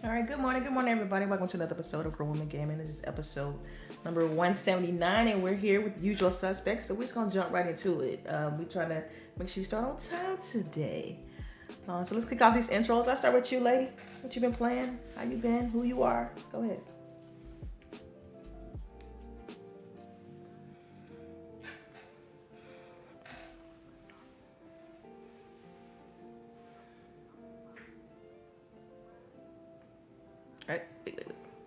All right, good morning, everybody. Welcome to another episode of Grown Women Gaming. This is episode number 179, and we're here with the usual suspects. So we're just gonna jump right into it. We're trying to make sure you start on time today. So let's kick off these intros. I'll start with you, lady. What you been playing? How you been? Who you are? Go ahead.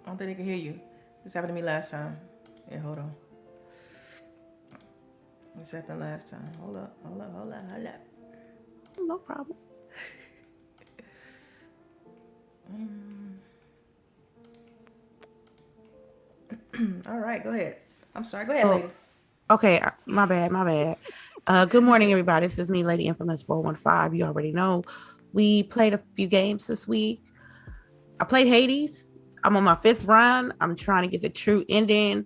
I don't think they can hear you. This happened to me last time. Yeah, hold on. This happened last time. Hold up. No problem. All right, go ahead. I'm sorry. Go ahead, lady. Okay, my bad. Good morning, everybody. This is me, Lady Infamous 415. You already know. We played a few games this week. I played Hades. I'm on my 5th run. I'm trying to get the true ending.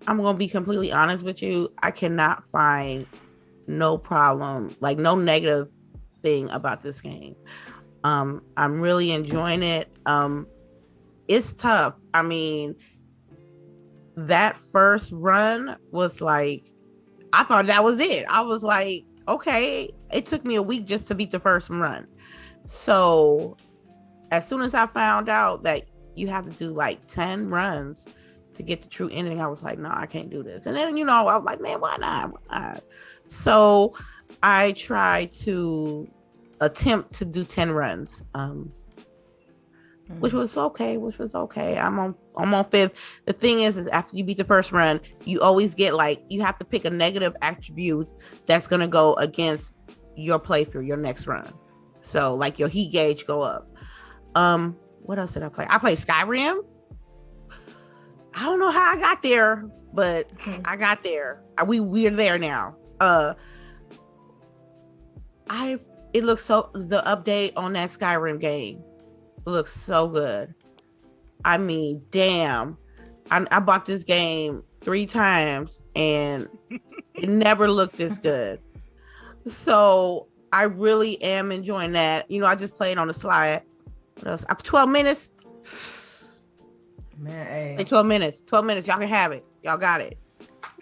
I'm going to be completely honest with you. I cannot find no problem, like no negative thing about this game. I'm really enjoying it. It's tough. I mean, that first run was like, I thought that was it. I was like, okay, it took me a week just to beat the first run. So as soon as I found out that you have to do like 10 runs to get the true ending, I was like, no, I can't do this. And then, I was like, man, why not? So I tried to attempt to do 10 runs, which was okay. I'm on 5th. The thing is after you beat the first run, you always get you have to pick a negative attribute that's going to go against your playthrough, your next run. So like your heat gauge go up. What else did I play? I played Skyrim. I don't know how I got there, but I got there. We're there now. It looks so, the update on that Skyrim game looks so good. I mean, damn. I bought this game 3 times and it never looked this good. So I really am enjoying that. I just played on the slide. What else? 12 minutes. Man, hey. 12 minutes. 12 minutes. Y'all can have it. Y'all got it.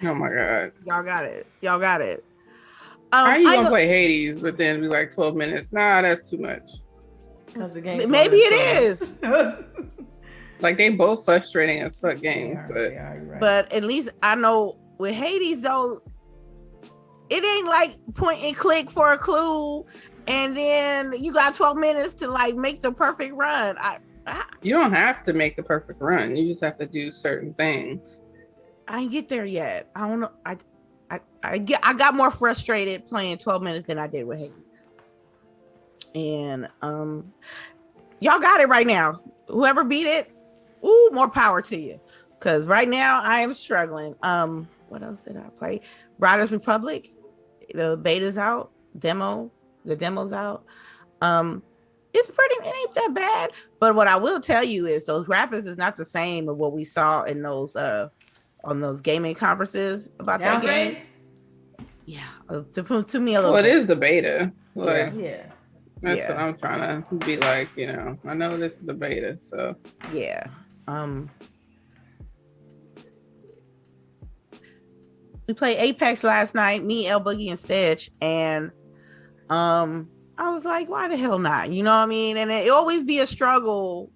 Oh my God. Y'all got it. How you gonna play Hades, but then be like 12 minutes? Nah, that's too much. Because the game. Maybe it is. Like they both frustrating as fuck games, but at least I know with Hades though, it ain't like point and click for a clue. And then you got 12 minutes to make the perfect run. You don't have to make the perfect run. You just have to do certain things. I ain't get there yet. I don't know. I got more frustrated playing 12 minutes than I did with Hades. And y'all got it right now. Whoever beat it, more power to you. Because right now I am struggling. What else did I play? Riders Republic. The beta's out. The demo's out. It ain't that bad. But what I will tell you is those graphics is not the same of what we saw in those on those gaming conferences about that game. Yeah, to me a little. Well, it is the beta. Yeah. That's what I'm trying to be like. I know this is the beta, so yeah. We played Apex last night. Me, LBOOGIE, and Stitch, and I was like, why the hell not? You know what I mean? And it always be a struggle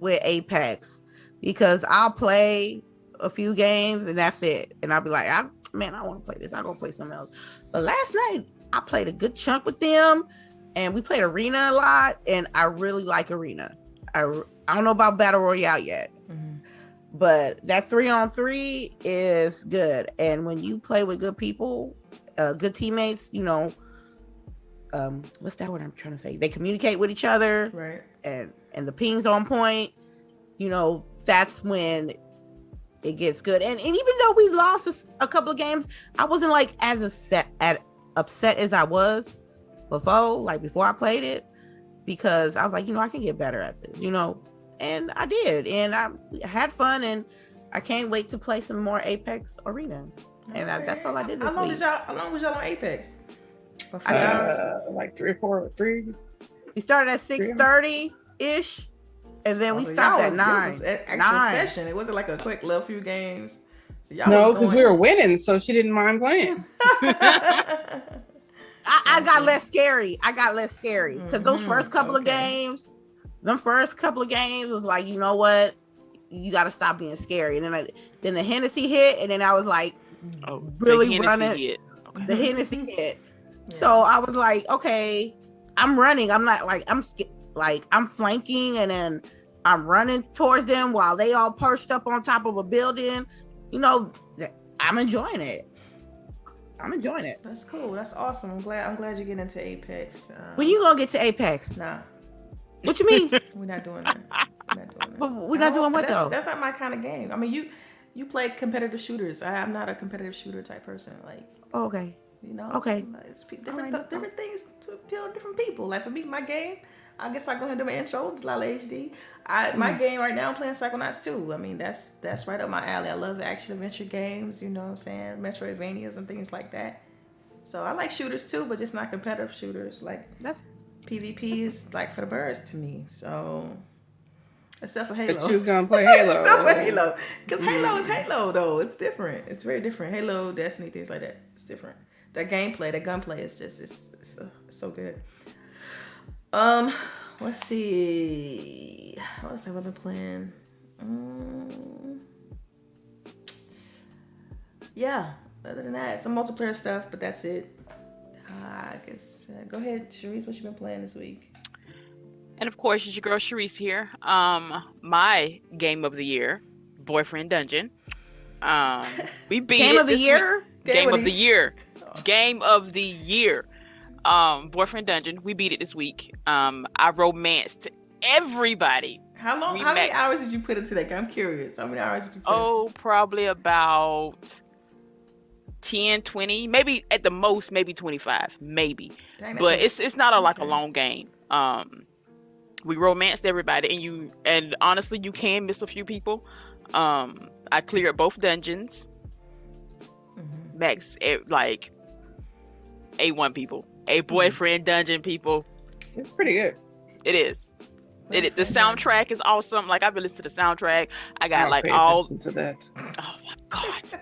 with Apex because I'll play a few games and that's it. And I'll be like, I want to play this. I'll go play something else. But last night I played a good chunk with them and we played Arena a lot. And I really like Arena. I don't know about Battle Royale yet, but that 3-on-3 is good. And when you play with good people, good teammates, what's that word I'm trying to say? They communicate with each other, right? And the ping's on point. That's when it gets good. And even though we lost a couple of games, I wasn't as upset as I was before I played it, because I was like, I can get better at this, and I did, and I had fun, and I can't wait to play some more Apex Arena. And that's all I did this week. How long was y'all on Apex? Like 3 or 4. 3. We started at 6:30 ish, and then we So stopped y'all at 9. It was an actual session. It wasn't like a quick little few games. So y'all No, was because we were winning, so she didn't mind playing. I got less scary. Because those first couple of games, was like, you know what? You got to stop being scary. And then the Hennessy hit, and then I was like, really running. Hit. Okay. The Hennessy hit. Yeah. So I was like, okay, I'm running. I'm not like I'm flanking, and then I'm running towards them while they all perched up on top of a building. You know, I'm enjoying it. That's cool. That's awesome. I'm glad you get into Apex. When you gonna get to Apex? Nah. What you mean? We're not doing that. We're not doing what though? That's not my kind of game. I mean, you play competitive shooters. I'm not a competitive shooter type person. Like, okay. You know, okay, it's different things to appeal to different people. Like for me, my game, I guess I go ahead and do my intro, DELILAH HD. My game right now, I'm playing Psychonauts 2. I mean, that's right up my alley. I love action adventure games. You know what I'm saying? Metroidvanias and things like that. So I like shooters too, but just not competitive shooters. Like PvP is like for the birds to me. So except for Halo. But you gonna play Halo? Except for Halo, because Halo is Halo though. It's different. It's very different. Halo, Destiny, things like that. It's different. That gameplay, that gunplay is just it's so good. Let's see. What else have I been playing? Yeah. Other than that, some multiplayer stuff, but that's it. I guess. Go ahead, Charisse. What you been playing this week? And of course, it's your girl Charisse here. My game of the year, Boyfriend Dungeon. We beat game it of the year. Game of the year. Game of the year. Boyfriend Dungeon. We beat it this week. I romanced everybody. How many hours did you put into that game? I'm curious. How many hours did you put into? Probably about 10, 20, maybe at the most, maybe 25, maybe. Dang, but it's not a long game. We romanced everybody, and honestly, you can miss a few people. I cleared both dungeons. Max, like A1 people, a boyfriend dungeon people. It's pretty good. It is. The soundtrack is awesome. Like I've been listening to the soundtrack. I got I'll like pay all. attention to that. Oh my god!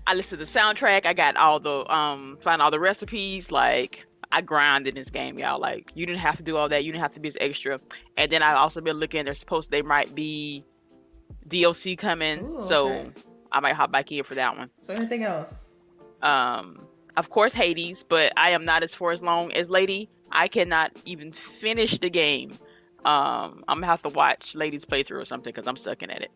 I listened to the soundtrack. I got all the find all the recipes. Like I grinded in this game, y'all. Like you didn't have to do all that. You didn't have to be as extra. And then I've also been looking. They might be DLC coming, Ooh, so I might hop back in for that one. So anything else? Of course Hades, but I am not as far as long as Lady. I cannot even finish the game. I'm gonna have to watch Lady's playthrough or something because I'm sucking at it.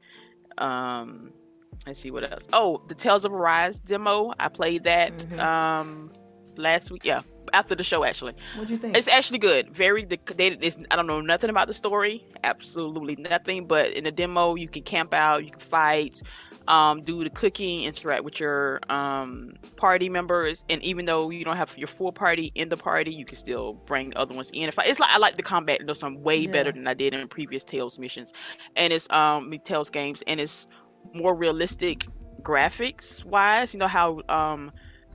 Let's see what else. Oh, the Tales of Arise demo. I played that last week. Yeah, after the show actually. What'd you think? It's actually good. I don't know nothing about the story. Absolutely nothing. But in the demo, you can camp out, you can fight, do the cooking, interact with your party members, and even though you don't have your full party in the party, you can still bring other ones in. I like the combat way better than I did in previous Tales missions, and it's Tales games, and it's more realistic graphics wise. You know how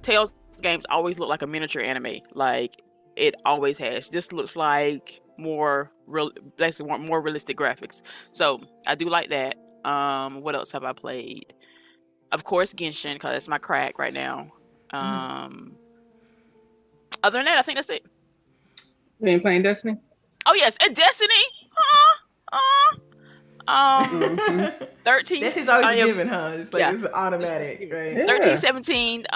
Tales games always look like a miniature anime, like it always has. This looks like more realistic graphics, so I do like that. What else have I played? Of course, Genshin, because that's my crack right now. Other than that, I think that's it. You ain't playing Destiny? Oh yes, and Destiny. 13. This is always given, huh? It's like it's automatic, right? Yeah. 13, 17.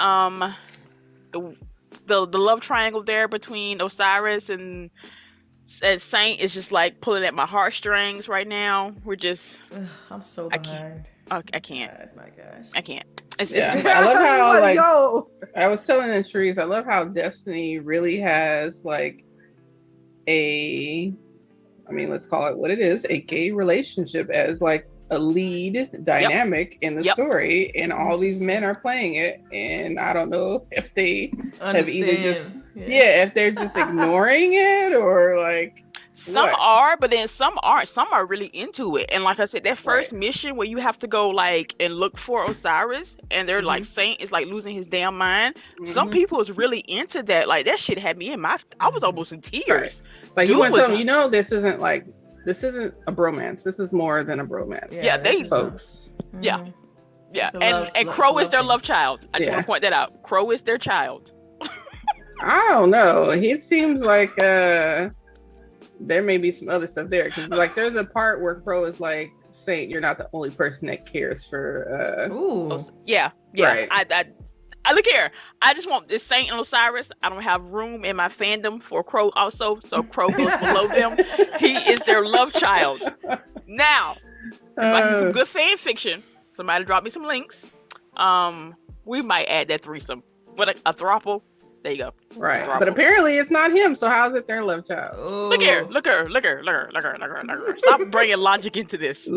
The love triangle there between Osiris and Saint is just like pulling at my heartstrings right now. We're just. I'm so behind. I can't. God, my gosh. I can't. I love how I was telling the trees. I love how Destiny really has like let's call it what it is, a gay relationship as like a lead dynamic in the story, and all these men are playing it, and I don't know if they have either just if they're just ignoring it or like some are, but then some aren't. Some are really into it, and like I said, that first mission where you have to go like and look for Osiris, and they're like Saint is like losing his damn mind. Some people is really into that. Like that shit had me I was almost in tears. Like you want something, this isn't like This isn't a bromance. This is more than a bromance. Yeah, they folks. Yeah. Yeah. And Crow is their love child. I just want to point that out. Crow is their child. I don't know. He seems like there may be some other stuff there. Because like there's a part where Crow is like saying you're not the only person that cares for Yeah. Right. I look here. I just want this Saint and Osiris. I don't have room in my fandom for Crow also, so Crow goes below them. He is their love child. Now, if I see some good fan fiction, somebody drop me some links. We might add that threesome. What a throuple. There you go. Right. But apparently it's not him, so how's it their love child? Ooh. Look here. Stop bringing logic into this.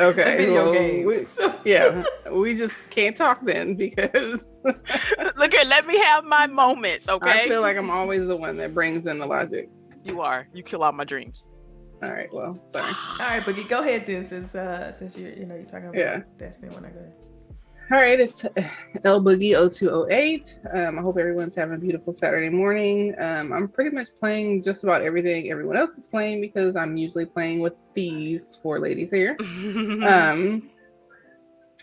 Okay. Well, we just can't talk then because look here, let me have my moments, okay? I feel like I'm always the one that brings in the logic. You are. You kill all my dreams. All right, well, sorry. All right, Boogie, go ahead then since you're talking about Destiny when I go ahead. All right, it's LBOOGIE 0208. I hope everyone's having a beautiful Saturday morning. I'm pretty much playing just about everything everyone else is playing because I'm usually playing with these 4 ladies here.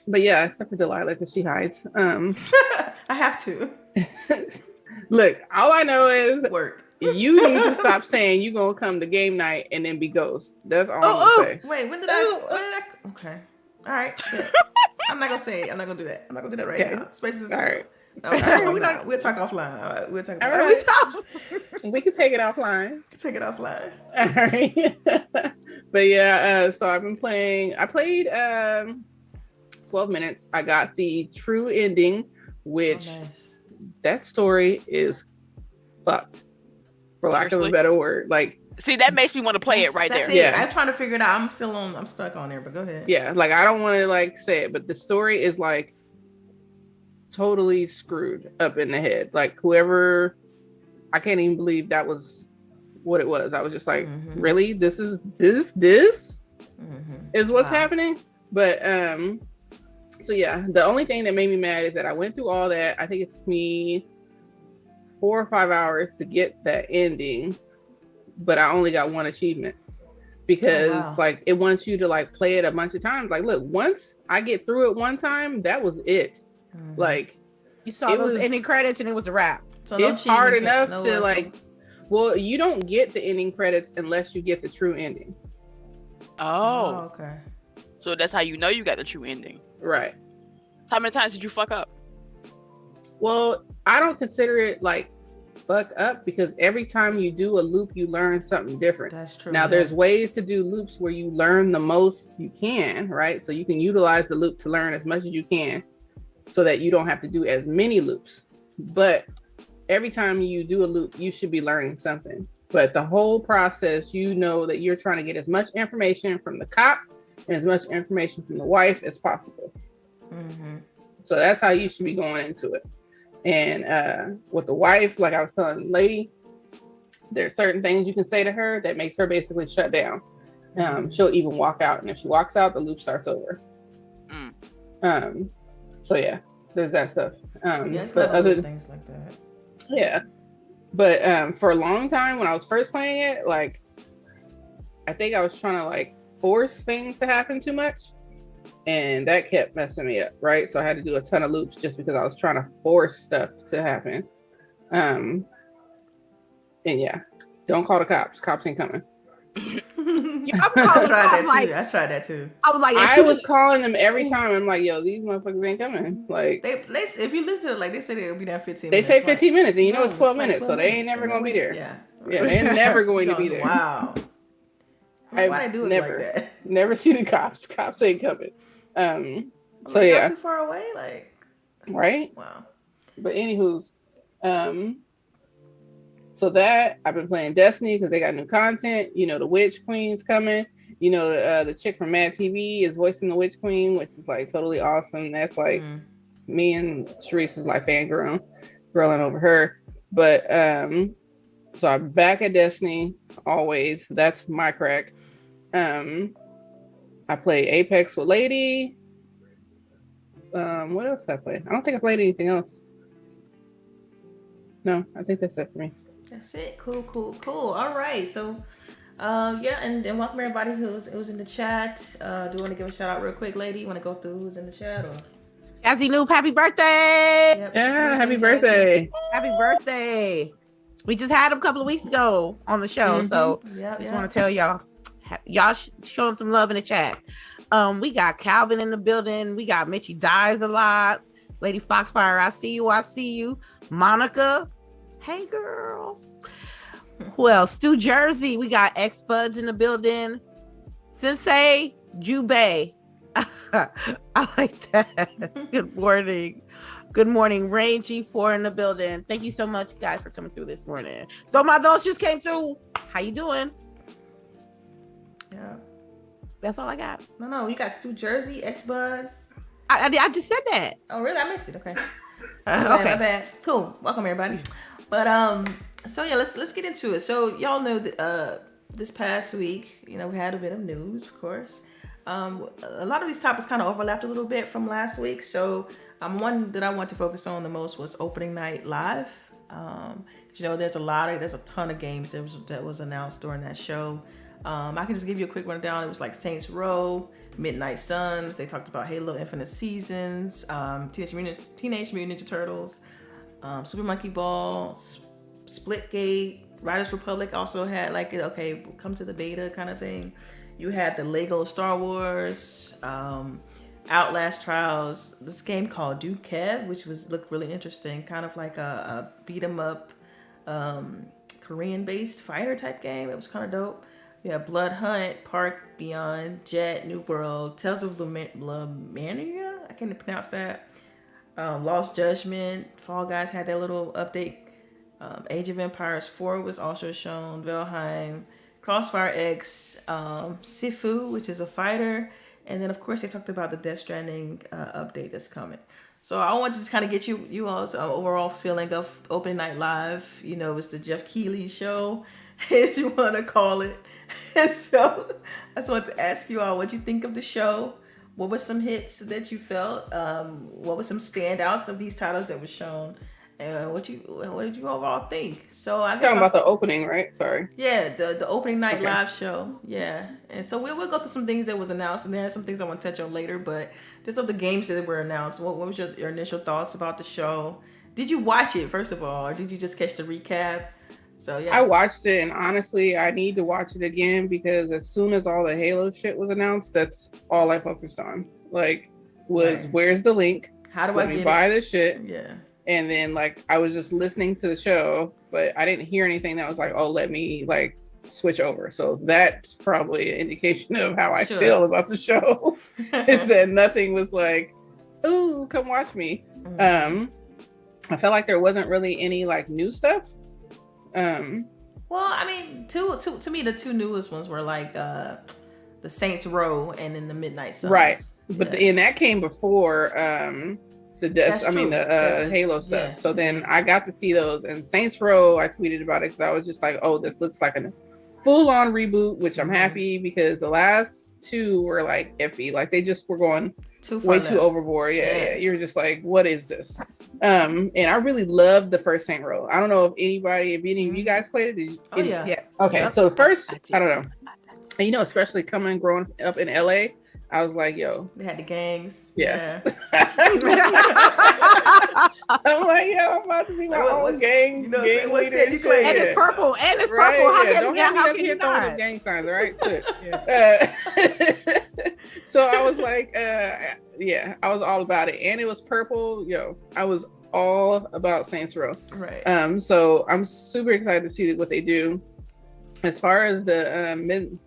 But yeah, except for Delilah because she hides. I have to. Look, all I know is work. You need to stop saying you gonna come to game night and then be ghost. That's all I'm gonna say. Wait, when did I? Okay, all right. Yeah. I'm not gonna say it. I'm not gonna do that. I'm not gonna do that right now. Spaces is all right. No, we'll talk offline. All right, we'll talk. All right. We can take it offline. All right. But yeah, so I've been playing. I played 12 minutes. I got the true ending, which that story is fucked, for lack of a better word. Like, see, that makes me want to play it right there. Yeah, I'm trying to figure it out. I'm stuck on there, but go ahead. Yeah, like I don't want to like say it, but the story is like totally screwed up in the head. Like whoever, I can't even believe that was what it was. I was just like, really? This is what's happening? But so yeah, the only thing that made me mad is that I went through all that. I think it took me 4 or 5 hours to get that ending, but I only got 1 achievement because like it wants you to like play it a bunch of times. Like, look, once I get through it one time, that was it. Like you saw those ending credits and it was a wrap. So it's hard enough to like, well, you don't get the ending credits unless you get the true ending. Oh, okay. So that's how you know you got the true ending. Right. How many times did you fuck up? Well, I don't consider it like fuck up because every time you do a loop, you learn something different. That's true. Now, there's ways to do loops where you learn the most you can, right? So you can utilize the loop to learn as much as you can so that you don't have to do as many loops. But every time you do a loop, you should be learning something. But the whole process, you know that you're trying to get as much information from the cops and as much information from the wife as possible. So that's how you should be going into it. And with the wife, like I was telling the lady, there's certain things you can say to her that makes her basically shut down. She'll even walk out, and if she walks out, the loop starts over. So yeah, there's that stuff. But other things like that. Yeah, but for a long time when I was first playing it, like I think I was trying to like force things to happen too much. And that kept messing me up, right? So I had to do a ton of loops just because I was trying to force stuff to happen. And yeah, don't call the cops. Cops ain't coming. I tried that too. I was like, I was calling them every time. I'm like, yo, these motherfuckers ain't coming. Like, if you listen to it, like they say they'll be there 15 minutes. They say 15 minutes, and you know it's 12 minutes, so they ain't never gonna be there. Yeah, they're never going to be there. Wow. Why they do it like that? Never see the cops. Cops ain't coming. So like, yeah, not too far away, like right. Wow. But anywho's, so that I've been playing Destiny because they got new content. You know, the Witch Queen's coming. You know, the chick from Mad TV is voicing the Witch Queen, which is like totally awesome. That's like me and CHAREECE is like fangirling over her. But so I'm back at Destiny always. That's my crack. I play Apex with Lady. What else did I play? I don't think I played anything else. No, I think that's it for me. That's it. Cool. All right. So Yeah, and welcome everybody who's in the chat. Do you want to give a shout out real quick, lady? You want to go through who's in the chat or? Jazzy Noob, happy birthday! Yep. Yeah, happy birthday! Happy birthday! We just had him a couple of weeks ago on the show, so just want to tell y'all show him some love in the chat. We got Calvin in the building. We got Mitchie Dies a lot. Lady Foxfire, I see you. Monica, hey girl. Who else? Stu Jersey. We got X Buds in the building. Sensei Jubei. I like that. Good morning. Rain G4 in the building. Thank you so much, guys, for coming through this morning. So my those just came through. How you doing? Yeah. That's all I got. No, you got Stu Jersey, X Buds. I just said that. Oh, really? I missed it. Okay. Okay. My bad. Cool. Welcome everybody. But so yeah, let's get into it. So y'all know that this past week, we had a bit of news, of course. A lot of these topics kind of overlapped a little bit from last week. So one that I want to focus on the most was opening night live. There's a ton of games that was announced during that show. I can just give you a quick rundown. It was like Saints Row, Midnight Suns. They talked about Halo Infinite Seasons, Teenage Mutant Ninja Turtles, Super Monkey Ball, Splitgate, Riders Republic also had come to the beta kind of thing. You had the Lego Star Wars, Outlast Trials, this game called Duke Kev, which looked really interesting, kind of like a beat 'em up Korean-based fighter type game. It was kind of dope. You have Blood Hunt, Park Beyond, Jet, New World, Tales of Lumeria, I can't pronounce that. Lost Judgment, Fall Guys had their little update. Age of Empires 4 was also shown. Valheim, Crossfire X, Sifu, which is a fighter, and then of course they talked about the Death Stranding update that's coming. So I want to just kind of get you all's overall feeling of opening night live. It's the Jeff Keighley show, as you want to call it. And so I just want to ask you all what you think of the show. What were some hits that you felt? What were some standouts of these titles that were shown? And what did you overall think? So I guess talking about the opening, right? Sorry. Yeah, the opening night live show. Yeah, and so we'll go through some things that was announced, and there are some things I want to touch on later. But just of the games that were announced, what was your initial thoughts about the show? Did you watch it first of all, or did you just catch the recap? So yeah, I watched it, and honestly, I need to watch it again because as soon as all the Halo shit was announced, that's all I focused on. Where's the link? How do I buy this shit? Yeah. And then I was just listening to the show, but I didn't hear anything that was let me switch over. So that's probably an indication of how I feel about the show. Is that nothing was ooh, come watch me. Mm-hmm. I felt like there wasn't really any new stuff. Well, I mean, to me, the two newest ones were the Saints Row and then the Midnight Suns. Right. But and that came before the Halo stuff. Yeah. So then I got to see those, and Saints Row, I tweeted about it because I was just oh, this looks like a full-on reboot, which I'm happy because the last two were iffy. They just were going way too overboard. Yeah. You're just what is this? And I really loved the first Saints Row. I don't know if any of you guys played it. Yeah. Okay. Yep. So the first, I don't know. And, especially growing up in LA, I was yo. They had the gangs. Yes. Yeah. I'm I'm about to be my own gang. Gang leader. And it's purple. And it's purple. Right? How can you not? Those gang signs, all right? So I was I was all about it. And it was purple. I was all about Saints Row. Right. So I'm super excited to see what they do. As far as the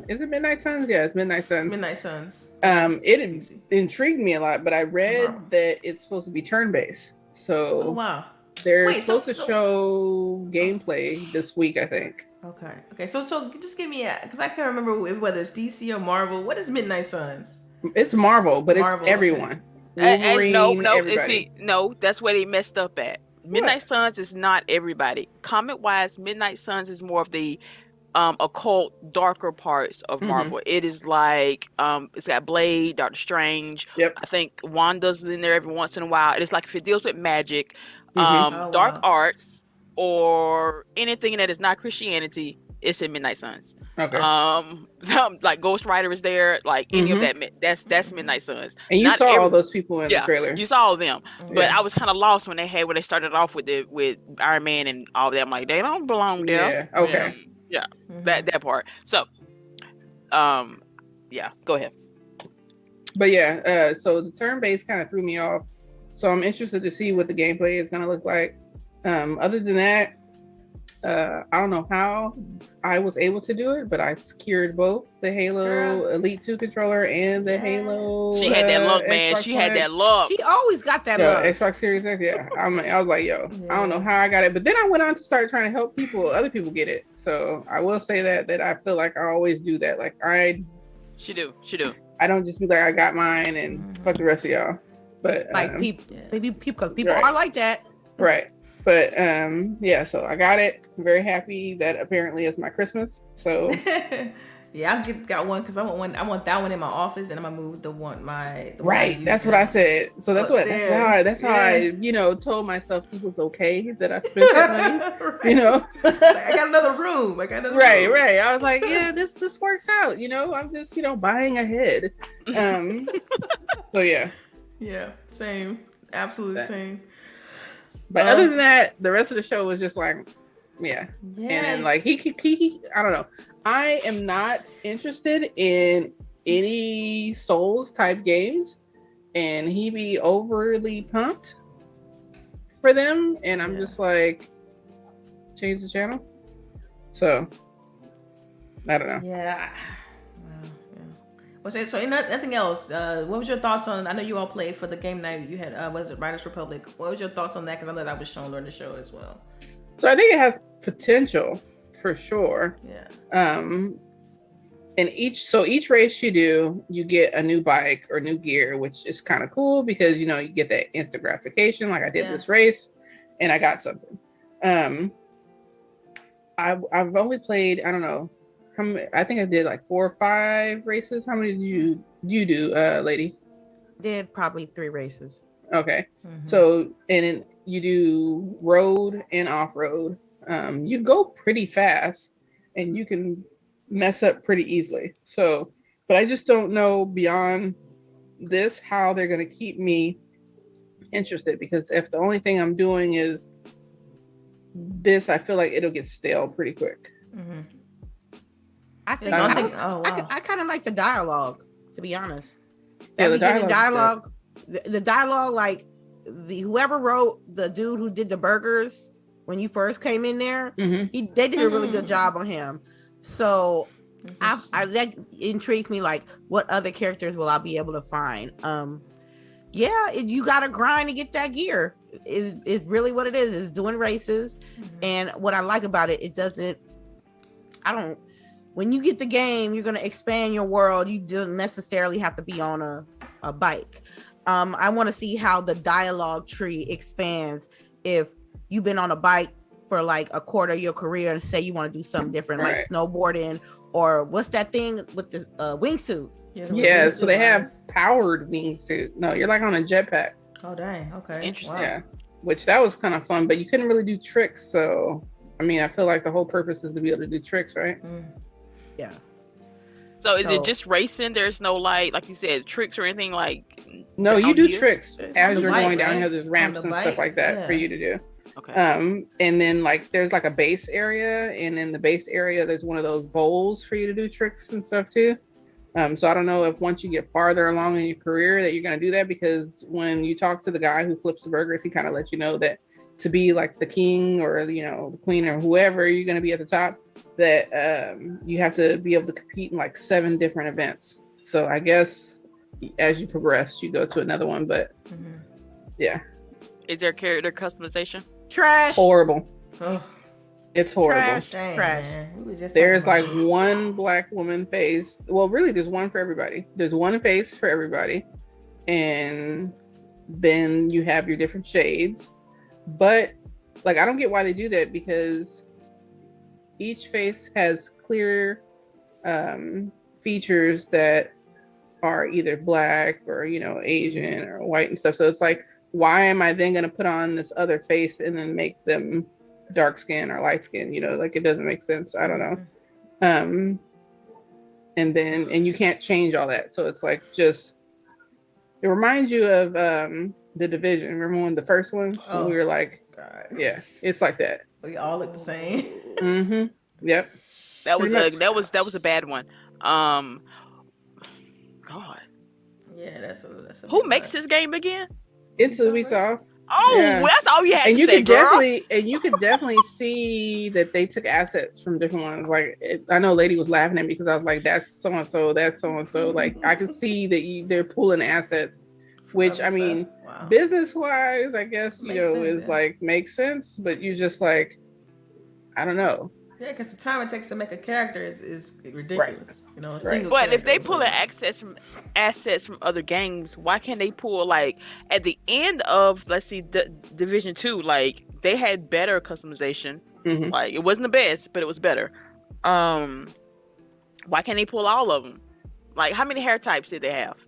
is it Midnight Suns? Yeah, it's Midnight Suns. Midnight Suns. It intrigued me a lot, but I read that it's supposed to be turn-based. So they're supposed to show gameplay this week, I think. Okay. So just give me because I can't remember whether it's DC or Marvel. What is Midnight Suns? It's Marvel, but it's everyone. Wolverine, everybody. No, that's where they messed up at. Midnight Suns is not everybody. Comic-wise, Midnight Suns is more of the occult, darker parts of Marvel. Mm-hmm. It is it's got Blade, Doctor Strange. Yep. I think Wanda's in there every once in a while. It's if it deals with magic, dark arts, or anything that is not Christianity. it's in Midnight Suns. Okay. Like Ghost Rider is there, like any of that. That's Midnight Suns. And you saw all those people in the trailer. You saw them, but I was kind of lost when they started off with Iron Man and all that. I'm like, they don't belong there. Yeah. Okay. Yeah. That part. So, yeah. Go ahead. But yeah, so the turn-based kind of threw me off. So I'm interested to see what the gameplay is going to look like. Other than that, I don't know how I was able to do it, but I secured both the Halo Elite 2 controller and the Halo. She had that look, man. Xbox She had that look. She always got that look. Xbox Series X, yeah. I was like, yo, I don't know how I got it, but then I went on to start trying to help other people get it. So I will say that I feel like I always do that. Like She do. I don't just be like, I got mine and fuck the rest of y'all. But like people, because people are like that, right? But yeah, so I got it. I'm very happy that apparently it's my Christmas. So yeah, I got one because I want that one in my office, and I'm gonna move the one right. That's what I said. So that's how I told myself it was okay that I spent that money. Like, I got another room. Right. I was like, yeah, this works out. I'm just buying ahead. So yeah. Yeah, same. Absolutely same. But other than that, the rest of the show was just like, yeah. And then like he I don't know. I am not interested in any Souls type games, and he be overly pumped for them, and I'm just like, change the channel. So I don't know. Yeah. Well, so nothing else. What was your thoughts on? I know you all played for the game night. You had was it Riders Republic? What was your thoughts on that? Because I know that was shown during the show as well. So I think it has potential for sure. Yeah. And each race you do, you get a new bike or new gear, which is kind of cool because you get that instant gratification. Like I did this race, and I got something. I've only played, I don't know. I think I did like 4 or 5 races. How many did you do, lady? Did probably 3 races. Okay. So, and then you do road and off-road. You go pretty fast and you can mess up pretty easily. So, but I just don't know beyond this how they're going to keep me interested, because if the only thing I'm doing is this, I feel like it'll get stale pretty quick. I kind of like the dialogue, to be honest. The dialogue, like whoever wrote the dude who did the burgers when you first came in there, they did a really good job on him. So that intrigues me. Like, what other characters will I be able to find? You gotta grind to get that gear. Is really what it is. It's doing races, and what I like about it, when you get the game, you're going to expand your world. You don't necessarily have to be on a bike. I want to see how the dialogue tree expands if you've been on a bike for like a quarter of your career and say you want to do something different, like snowboarding, or what's that thing with the wingsuit? Yeah, so they have powered wingsuit. No, you're like on a jetpack. Oh, dang. Okay. Interesting. Wow. Yeah, which that was kind of fun, but you couldn't really do tricks. So, I mean, I feel like the whole purpose is to be able to do tricks, right? Yeah. So is it just racing? There's no like you said, tricks or anything like? No, you do here? Tricks as you're going down here. There's ramps and stuff like that for you to do. Okay. And then like there's like a base area, and in the base area there's one of those bowls for you to do tricks and stuff too. So I don't know if once you get farther along in your career that you're gonna do that, because when you talk to the guy who flips the burgers, he kind of lets you know that to be like the king or the queen or whoever, you're gonna be at the top, that you have to be able to compete in like 7 different events. So I guess as you progress, you go to another one. But yeah. Is there character customization? Trash. Horrible. Oh. It's horrible. Trash. There's like one black woman face. Well, really, there's one for everybody. There's one face for everybody. And then you have your different shades. But like, I don't get why they do that, because each face has clear features that are either black or Asian or white and stuff. So it's like, why am I then going to put on this other face and then make them dark skin or light skin, like it doesn't make sense. I don't know. And you can't change all that. So it's like it reminds you of The Division. Remember when the first one when we were like, God. Yeah, it's like that. We all look the same. Mm-hmm. Yep. That was a bad one. God. Yeah, that's a who makes this game again? It's Ubisoft. Oh, yeah. That's all you had and to you say, could girl. You could definitely see that they took assets from different ones. Like I know, Lady was laughing at me because I was like, "That's so and so. That's so and so." Like I could see that they're pulling assets, which I mean, business wise, I guess is like makes sense. But you just like, I don't know. Yeah, because the time it takes to make a character is ridiculous. Right. A single But if they pull assets from other games, why can't they pull like at the end of, let's see, Division 2, like they had better customization. Mm-hmm. Like it wasn't the best, but it was better. Why can't they pull all of them? Like how many hair types did they have?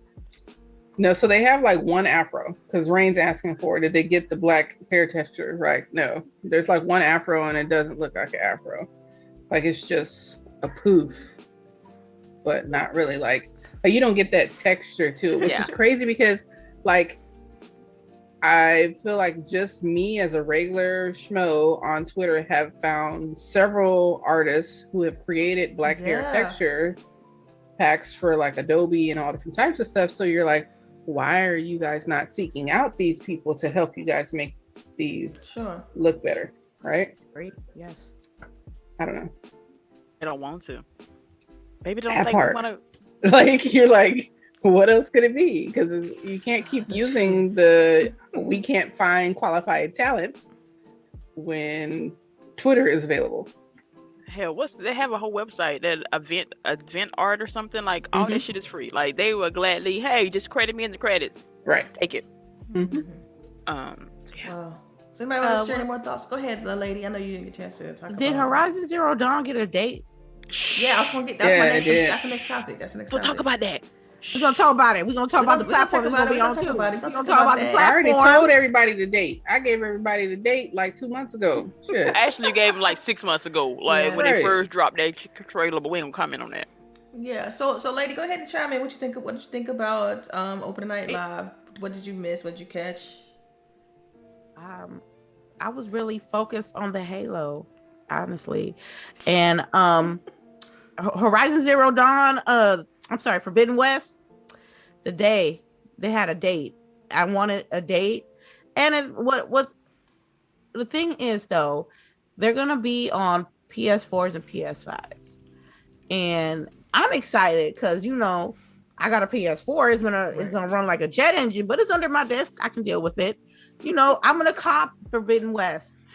No, so they have like one afro because Rain's asking for it. Did they get the black hair texture right? No, there's like one afro and it doesn't look like an afro. Like it's just a poof, but not really like you don't get that texture to it, which is crazy because like I feel like just me as a regular schmo on Twitter have found several artists who have created black hair texture packs for like Adobe and all different types of stuff. So you're like, why are you guys not seeking out these people to help you guys make these look better? Right? Great. Yes. I don't know. They don't want to. Maybe they don't think we want to. Like you're like, what else could it be? Because you can't keep using we can't find qualified talents when Twitter is available. Hell, they have a whole website that event art or something, like all that shit is free. Like they will gladly, hey, just credit me in the credits. Right. Take it. Mm-hmm. Wow. So anybody want to share any more thoughts? Go ahead, lady. I know you didn't get a chance to talk about it. Did Horizon Zero Dawn get a date? Yeah, I was gonna get that's the next topic. We'll talk about that. We're gonna talk about it. We're gonna talk about the platform it's gonna be on too. We're gonna talk about the platform. I already told everybody the date. I gave everybody the date like 2 months ago. Shit. I actually gave them like 6 months ago, like when they first dropped that trailer, but we ain't gonna comment on that. Yeah. So lady, go ahead and chime in. What did you think about Open Night Live? What did you miss? What did you catch? I was really focused on the Halo, honestly, and Horizon Zero Dawn. I'm sorry, Forbidden West. They had a date. I wanted a date, and what's the thing is though, they're gonna be on PS4s and PS5s, and I'm excited because I got a PS4. It's gonna run like a jet engine, but it's under my desk. I can deal with it. I'm gonna cop Forbidden West.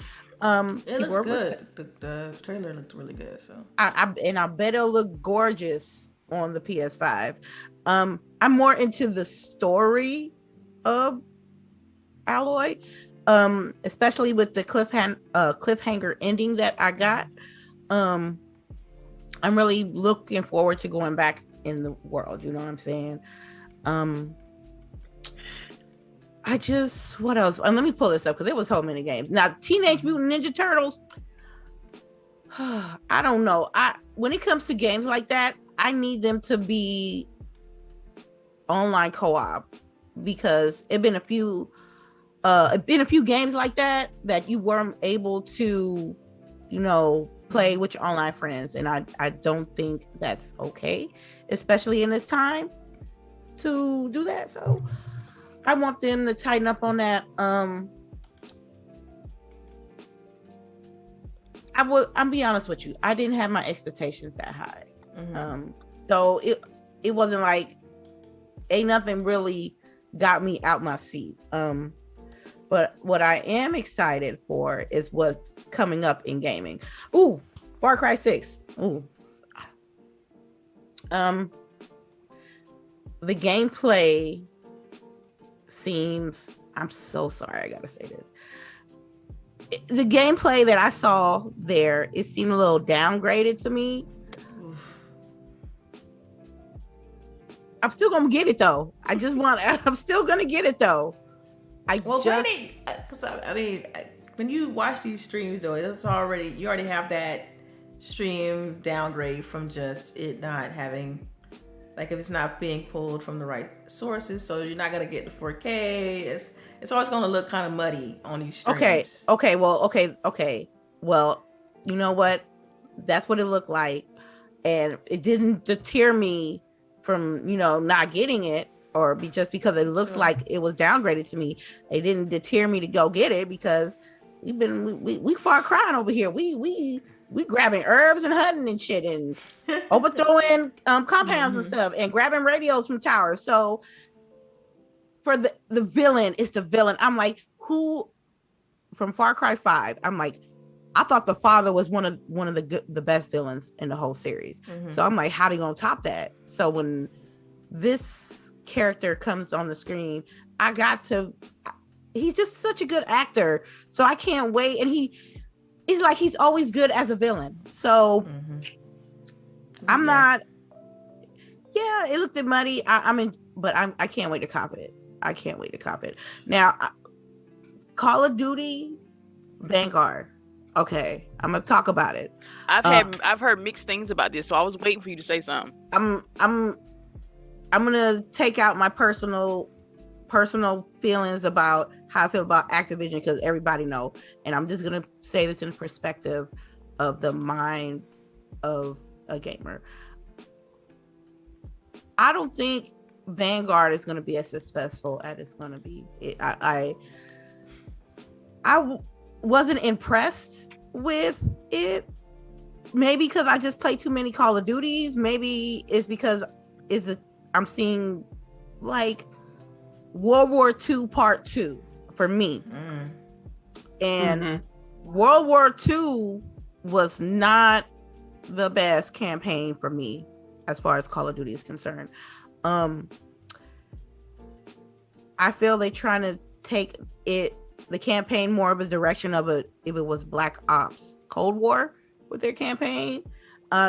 It looks good. The trailer looked really good. So I bet it'll look gorgeous on the PS5. I'm more into the story of Alloy, especially with the cliffhanger ending that I got. I'm really looking forward to going back in the world. You know what I'm saying? What else? Let me pull this up because there was so many games. Now, Teenage Mutant Ninja Turtles. I don't know. When it comes to games like that, I need them to be online co-op because it's been a few games like that you weren't able to, play with your online friends, and I don't think that's okay, especially in this time to do that. So I want them to tighten up on that. I'll be honest with you. I didn't have my expectations that high. Mm-hmm. So it wasn't like nothing really got me out my seat. But what I am excited for is what's coming up in gaming. Ooh, Far Cry 6. Ooh. The gameplay seems, I'm so sorry, I gotta say this. The gameplay that I saw there, it seemed a little downgraded to me. I'm still gonna get it though. I'm still gonna get it though. when you watch these streams though, you already have that stream downgrade from just it not having, like, if it's not being pulled from the right sources, so you're not gonna get the 4K. It's always gonna look kind of muddy on these streams. Okay. Well, you know what? That's what it looked like, and it didn't deter me from not getting it, or just because it looks like it was downgraded to me. It didn't deter me to go get it, because we far crying over here. We grabbing herbs and hunting and shit, and overthrowing compounds and stuff, and grabbing radios from towers. So for the villain, it's the villain. I'm like, who from Far Cry 5? I'm like, I thought the father was one of the best villains in the whole series. So I'm like, how they gonna top that? So when this character comes on the screen, he's just such a good actor. So I can't wait. And he's like, he's always good as a villain. So I'm not, it looked muddy. I can't wait to cop it. I can't wait to cop it. Now, Call of Duty Vanguard. Okay, I'm gonna talk about it. I've heard mixed things about this, so I was waiting for you to say something. I'm gonna take out my personal feelings about how I feel about Activision, because everybody know, and I'm just gonna say this in perspective of the mind of a gamer. I don't think Vanguard is gonna be as successful as it's gonna be. I wasn't impressed with it. Maybe because I just play too many Call of Duties. Maybe it's because I'm seeing like World War II Part 2 for me. And World War II was not the best campaign for me as far as Call of Duty is concerned. I feel they're trying to take the campaign more of a direction of if it was Black Ops Cold War with their campaign.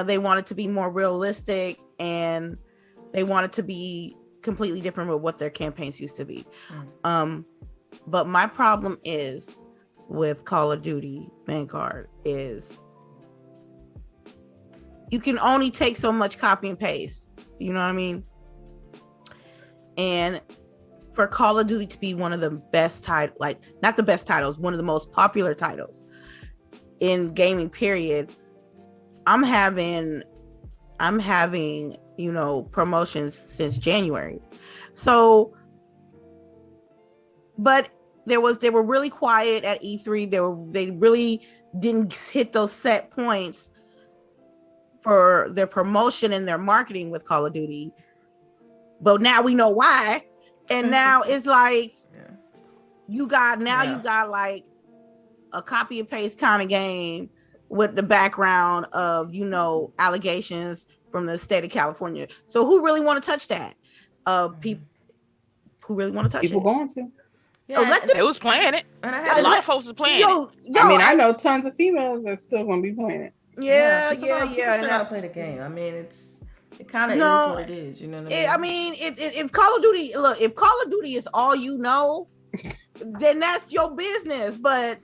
They wanted to be more realistic, and they wanted to be completely different with what their campaigns used to be. But my problem is with Call of Duty Vanguard is you can only take so much copy and paste. You know what I mean? And for Call of Duty to be one of the best titles, like not the best titles, one of the most popular titles in gaming period, I'm having promotions since January. So, but they were really quiet at E3. They really didn't hit those set points for their promotion and their marketing with Call of Duty. But now we know why. And now it's like you got like a copy and paste kind of game with the background of allegations from the state of California. So who really want to touch that? People who really want to touch people it. Going to. Yeah, they was playing it. And a lot of folks was playing it. I know tons of females that's still gonna be playing it. Yeah. People still gotta play the game. I mean, it kind of is what it is. You know what I mean? If Call of Duty is all you know, then that's your business. But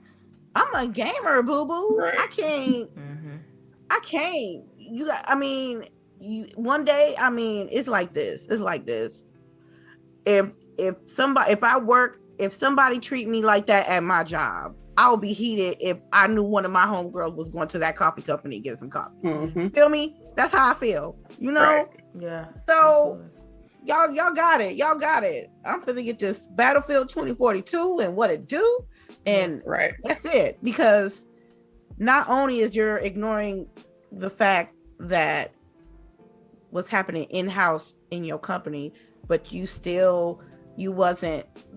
I'm a gamer, boo boo. Right. I can't. One day. It's like this. If somebody treat me like that at my job, I'll be heated if I knew one of my homegirls was going to that coffee company to get some coffee. Feel me? That's how I feel. Right. Yeah. So y'all got it. I'm finna get this Battlefield 2042 and what it do, and that's it. Because not only is you're ignoring the fact that what's happening in-house in your company, but you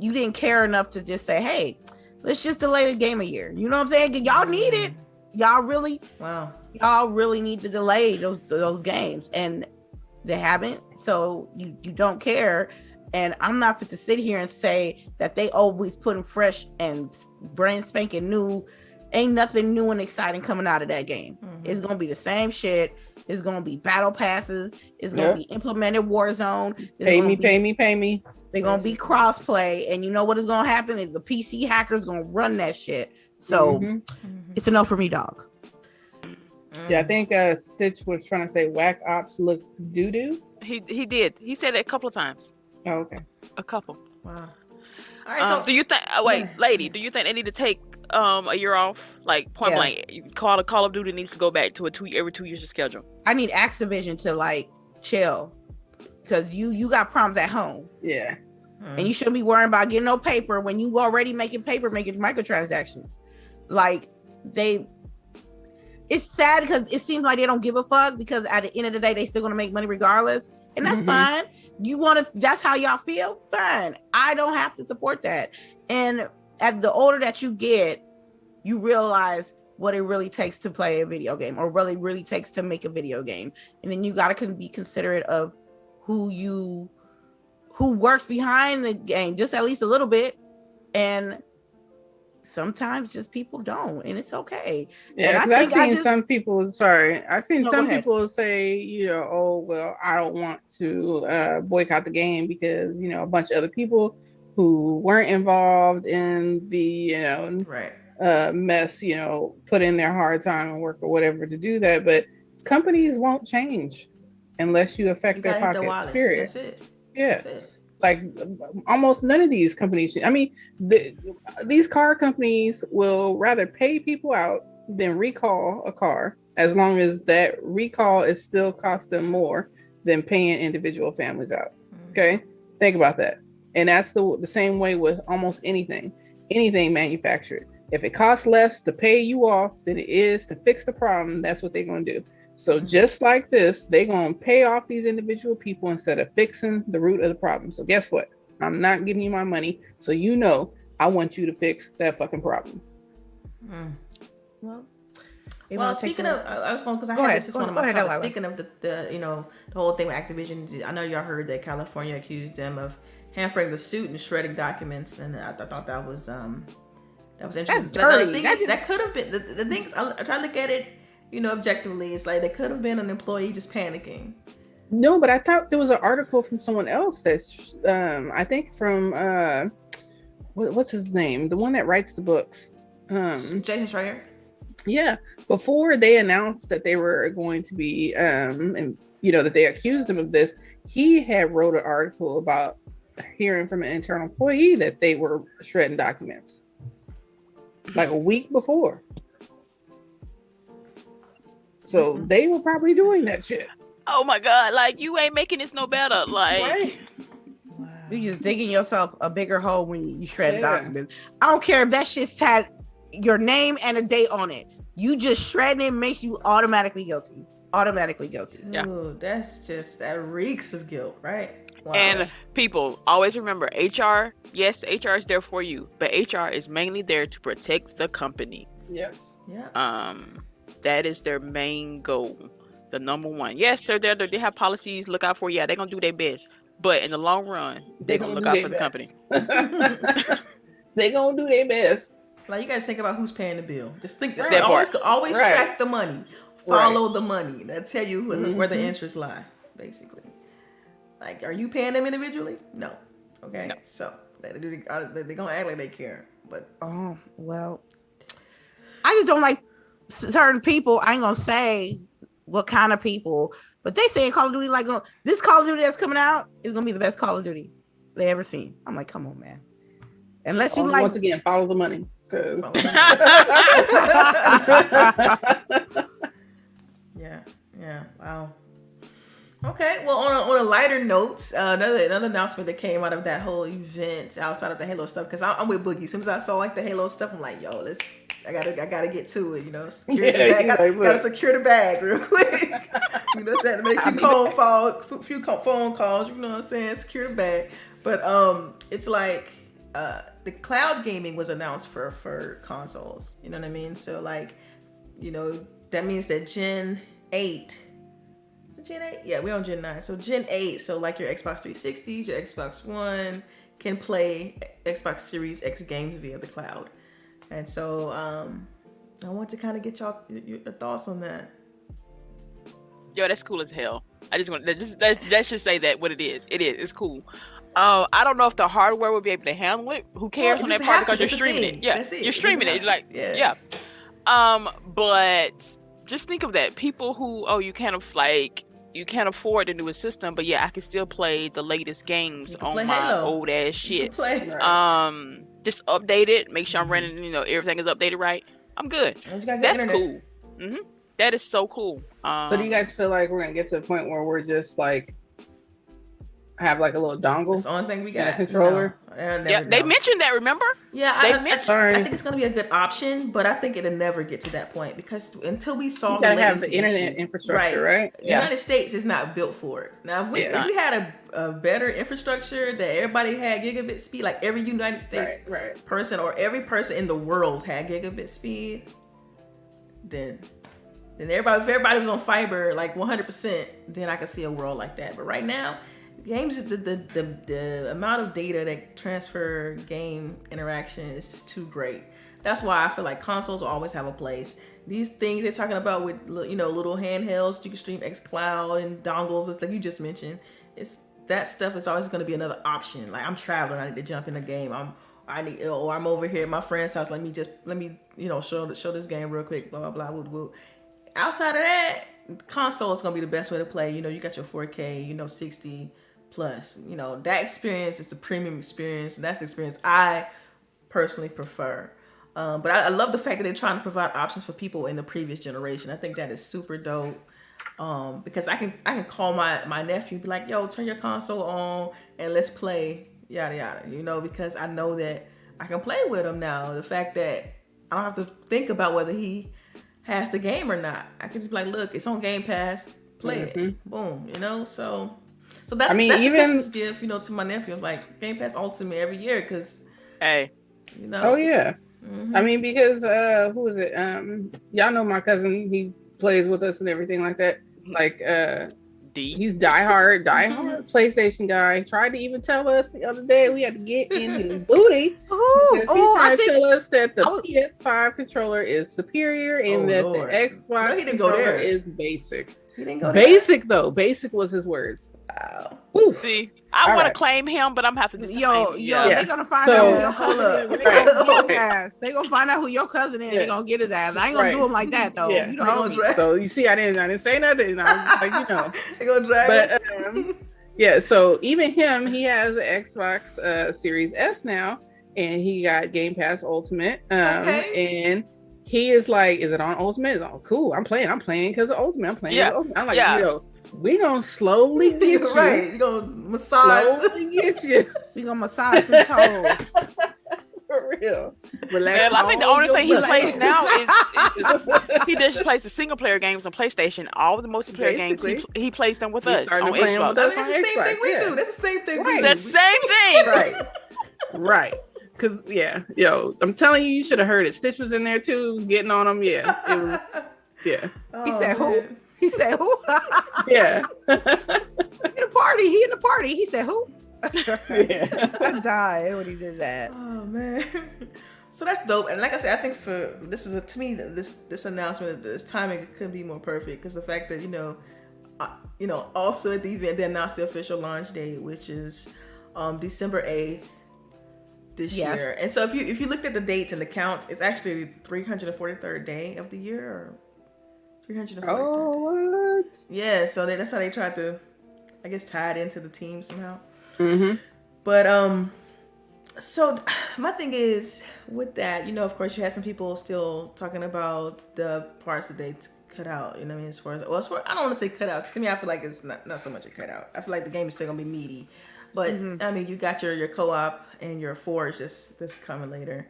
didn't care enough to just say, hey, let's just delay the game a year. You know what I'm saying? Y'all need it. Y'all really need to delay those games, and they haven't. So you don't care. And I'm not fit to sit here and say that they always putting fresh and brand spanking new. Ain't nothing new and exciting coming out of that game. It's gonna be the same shit. It's gonna be battle passes. It's gonna be implemented Warzone. Pay me. They're gonna be crossplay, and you know what is gonna happen is the PC hackers gonna run that shit So it's a no for me, dog. Yeah, I think Stitch was trying to say whack ops look doo doo. He did. He said it a couple of times. Oh, okay. A couple. Wow. All right. So do you think? Lady, do you think they need to take a year off? Like point blank, Call of Duty needs to go back to every 2 years schedule. I need Activision to like chill, because you got problems at home. Yeah. And you shouldn't be worrying about getting no paper when you already making paper, making microtransactions. Like it's sad because it seems like they don't give a fuck, because at the end of the day, they still gonna make money regardless. And that's fine. That's how y'all feel? Fine. I don't have to support that. And as the older that you get, you realize what it really takes to play a video game, or really takes to make a video game. And then you gotta be considerate of who works behind the game, just at least a little bit. And sometimes just people don't, and it's okay. Yeah, because I've seen some people say, oh, well, I don't want to boycott the game because, a bunch of other people who weren't involved in the, mess, put in their hard time and work or whatever to do that. But companies won't change unless you affect their pockets, period. That's it. Yeah. That's it. Like almost none of these companies, these car companies will rather pay people out than recall a car, as long as that recall is still cost them more than paying individual families out. Okay, think about that. And that's the same way with almost anything manufactured. If it costs less to pay you off than it is to fix the problem, that's what they're going to do. So just like this, they're going to pay off these individual people instead of fixing the root of the problem. So guess what? I'm not giving you my money. So I want you to fix that fucking problem. Well, speaking of, I was going, because I had this is one of my topics. Speaking of the whole thing with Activision, I know y'all heard that California accused them of hampering the suit and shredding documents, and I thought that was interesting. That's dirty. That could have been the things. I try to look at it. Objectively, it's like there could have been an employee just panicking. No, but I thought there was an article from someone else that's, I think from, what's his name? The one that writes the books. Jason Schreier? Yeah. Before they announced that they were going to be, and that they accused him of this, he had wrote an article about hearing from an internal employee that they were shredding documents. Like a week before. So they were probably doing that shit. Oh my God, like you ain't making this no better. Like right. Wow. You just digging yourself a bigger hole when you shred documents. I don't care if that shit's had your name and a date on it. You just shredding it makes you automatically guilty. Yeah. Ooh, that reeks of guilt, right? Wow. And people always remember HR. Yes, HR is there for you, but HR is mainly there to protect the company. Yes. Yeah. That is their main goal, the number one. Yes, they're there. They have policies. Look out for. Yeah, they're gonna do their best. But in the long run, they're gonna look out for the company. They're gonna do their best. Like, you guys think about who's paying the bill. Just think that always track the money, follow the money. That tell you where the interests lie, basically. Like, are you paying them individually? No. Okay. No. So they're gonna act like they care. But I just don't like certain people. I ain't gonna say what kind of people, but they say Call of Duty, like, this Call of Duty that's coming out is gonna be the best Call of Duty they ever seen. I'm like, come on, man. Unless you once again, follow the money. Yeah. Wow. Okay, well, on a lighter note, another announcement that came out of that whole event outside of the Halo stuff, because I'm with Boogie. As soon as I saw like the Halo stuff, I'm like, yo, I gotta get to it, secure the bag. Gotta secure the bag real quick. Saying, make a few phone calls, secure the bag. But it's like the cloud gaming was announced for consoles. You know what I mean? So like, that means that Gen 8. Gen 8? Yeah, we're on Gen 9. So Gen 8, so like your Xbox 360, your Xbox One can play Xbox Series X games via the cloud. And so I want to kind of get your thoughts on that. Yo, that's cool as hell. I just want let's just say that what it is. It is. It's cool. I don't know if the hardware will be able to handle it. Who cares on that part because you're streaming it. Yeah, you're streaming it. Like, yeah. But just think of that. People who, you can't afford the newest system, but yeah, I can still play the latest games on my old ass shit. Just update it. Make sure I'm running. Everything is updated right. I'm good. That's cool. That is so cool. So do you guys feel like we're gonna get to the point where we're just like have like a little dongle? That's the only thing we got. A controller. Yeah, they mentioned that. Remember? Yeah, I think it's gonna be a good option, but I think it'll never get to that point because until we solve the have the internet infrastructure, right? The United States is not built for it. Now, if we had a better infrastructure that everybody had gigabit speed, like every United States person or every person in the world had gigabit speed, then if everybody was on fiber like 100%, then I could see a world like that. But right now, games, the amount of data that transfer game interaction is just too great. That's why I feel like consoles will always have a place. These things they're talking about with little handhelds, you can stream xCloud and dongles, like you just mentioned. That stuff is always going to be another option. Like I'm traveling, I need to jump in the game. I'm over here at my friend's house. Let me show this game real quick. Blah blah blah. Woo. Outside of that, console is gonna be the best way to play. You got your 4K, 60 plus. That experience is the premium experience, and that's the experience I personally prefer. But I love the fact that they're trying to provide options for people in the previous generation. I think that is super dope. Because I can call my nephew, be like, yo, turn your console on and let's play, yada yada. Because I know that I can play with him now. The fact that I don't have to think about whether he has the game or not. I can just be like, look, it's on Game Pass, play it. Boom, So that's the Christmas gift, to my nephew. I'm like, Game Pass Ultimate every year, because hey, oh yeah. I mean, because who is it? Y'all know my cousin. He plays with us and everything like that. Like he's diehard PlayStation guy. Tried to even tell us the other day we had to get in his booty. He tried to tell us that the PS5 controller is superior and that the Xbox controller is basic. He didn't go basic there. Though. Basic was his words. Wow. See, I want to claim him, but I'm have to disagree. They're gonna find out who your cousin is. They're gonna find out who your cousin is. They're gonna get his ass. I ain't gonna do him like that though. Yeah. You know. So you see, I didn't say nothing. I was like, They gonna drag. But so even him, he has an Xbox Series S now, and he got Game Pass Ultimate. And he is like, is it on Ultimate? It's all cool. I'm playing because of Ultimate. I'm playing. Yeah. I'm like, we gonna slowly get you. Right. You gonna massage. Slowly get you. We gonna massage the toes. For real. Man, I think the only thing he plays now is he just plays the single player games on PlayStation. All the multiplayer games he plays them with us on Xbox. That's the same thing we do. That's the same thing we do. The same thing. Right. Cause I'm telling you, you should have heard it. Stitch was in there too, was getting on him. Yeah, it was. Yeah. He said who? He said who? Yeah. He in the party. He said who? I died when he did that. Oh man. So that's dope. And like I said, I think to me this announcement, this timing couldn't be more perfect, because the fact that also at the event they announced the official launch date, which is December 8th. This year. And so if you looked at the dates and the counts, it's actually 343rd day of the year, or 343rd. Oh, what? Yeah, so that's how they tried to, I guess, tie it into the team somehow. But so my thing is with that, of course you had some people still talking about the parts that they cut out. I mean, as far I don't want to say cut out, because to me I feel like it's not so much a cut out. I feel like the game is still gonna be meaty. But I mean, you got your co-op and your Forge that's coming later.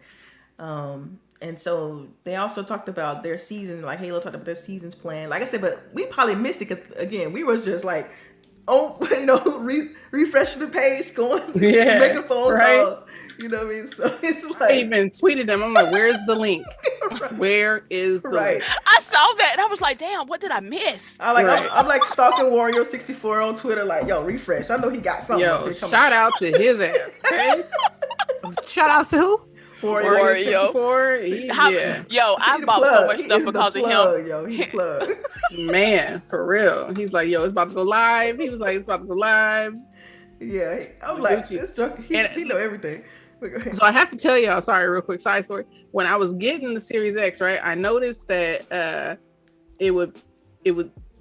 And so they also talked about their season, like Halo talked about their season's plan. Like I said, but we probably missed it because, again, we was just like, refreshing the page, going to making phone calls. You know what I mean? So it's like, I even tweeted them. I'm like, where's the link? Where is the link? I saw that and I was like, damn, what did I miss? I'm like stalking Wario 64 on Twitter, like, yo, refresh. I know he got something. Yo, shout out to his ass, okay? Shout out to who? Wario. Yo, I bought so much stuff because of him. Yo, he's plugged. Man, for real. He's like, yo, it's about to go live. He was like, it's about to go live. Yeah, I'm like, Gucci. this joke, he know everything. So I have to tell y'all, sorry, real quick side story. When I was getting the Series X, right, I noticed that it would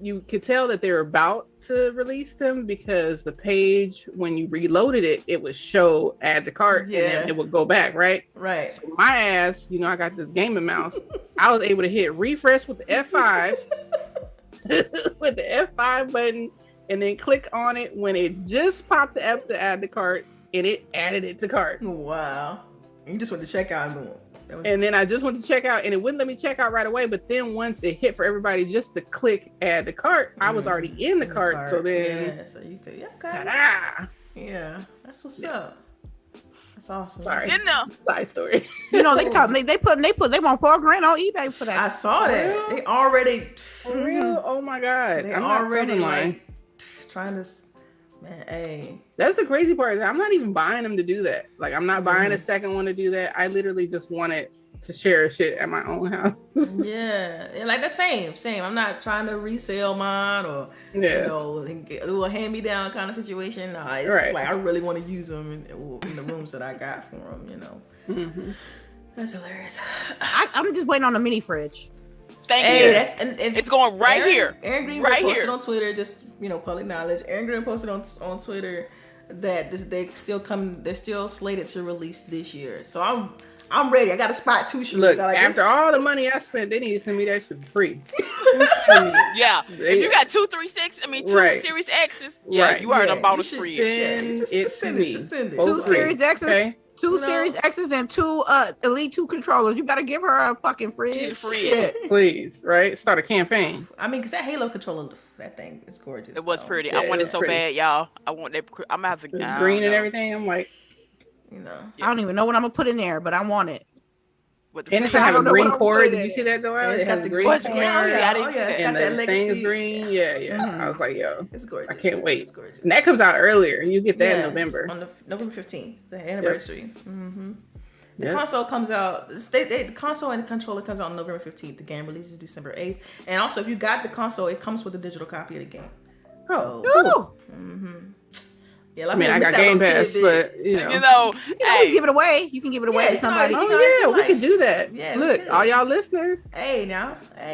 you could tell that they were about to release them because the page, when you reloaded it, it would show add to cart and then it would go back, right? Right. So my ass, you know, I got this gaming mouse. I was able to hit refresh with the F5 with the F5 button and then click on it when it just popped up to add to cart and it added it to cart. Wow. And you just went to check out and boom. And then I just went to check out and it wouldn't let me check out right away. But then once it hit for everybody just to click add the cart, I was already in the cart. So then, so you could, ta-da! Yeah, that's what's up. That's awesome. Sorry, You know. side story. You know, they want $4,000 on eBay for that. I saw that. They already For real? Oh my god! They I'm already not like trying to. Man, hey. That's the crazy part. I'm not even buying them to do that. Like, I'm not buying a second one to do that. I literally just wanted to share shit at my own house. Yeah, like the same. I'm not trying to resell mine or you know do a hand me down kind of situation. Nah, it's just like I really want to use them in the rooms that I got for them. You know, that's hilarious. I'm just waiting on a mini fridge. Thank you. That's, and it's going right here. Aaron Green posted on Twitter, just public knowledge. Aaron Green posted on Twitter that they're still slated to release this year. So I'm ready. I got a spot 2 shoes. Look, like after all the money I spent, they need to send me that shit free. Yeah. If you got 2 Series X's, you are in a bonus free. Send it to me. Just send it. 2 Series X's. Okay? 2 Series X's and 2 Elite 2 controllers. You better give her a fucking fridge. Free. Please, right? Start a campaign. I mean, because that Halo controller, that thing is gorgeous. It was pretty. Yeah, I want it so pretty. bad, y'all. I want that. I'm gonna have to green and everything. I'm like, I don't even know what I'm gonna put in there, but I want it. And it's gonna have a green cord. Did you see that though? It's got the green cord. cord. It's got that the legacy. thing is green. Yeah. I was like, yo, it's gorgeous. I can't wait. It's gorgeous. And that comes out earlier. You get that in November. On November 15th, the anniversary. The console comes out. The console and the controller comes out on November 15th. The game releases December 8th. And also, if you got the console, it comes with a digital copy of the game. Oh, cool. Yeah, I mean, I got Game Pass, but you know, you can always give it away. You can give it away to somebody. We can do that. Yeah, look, all y'all listeners. Hey,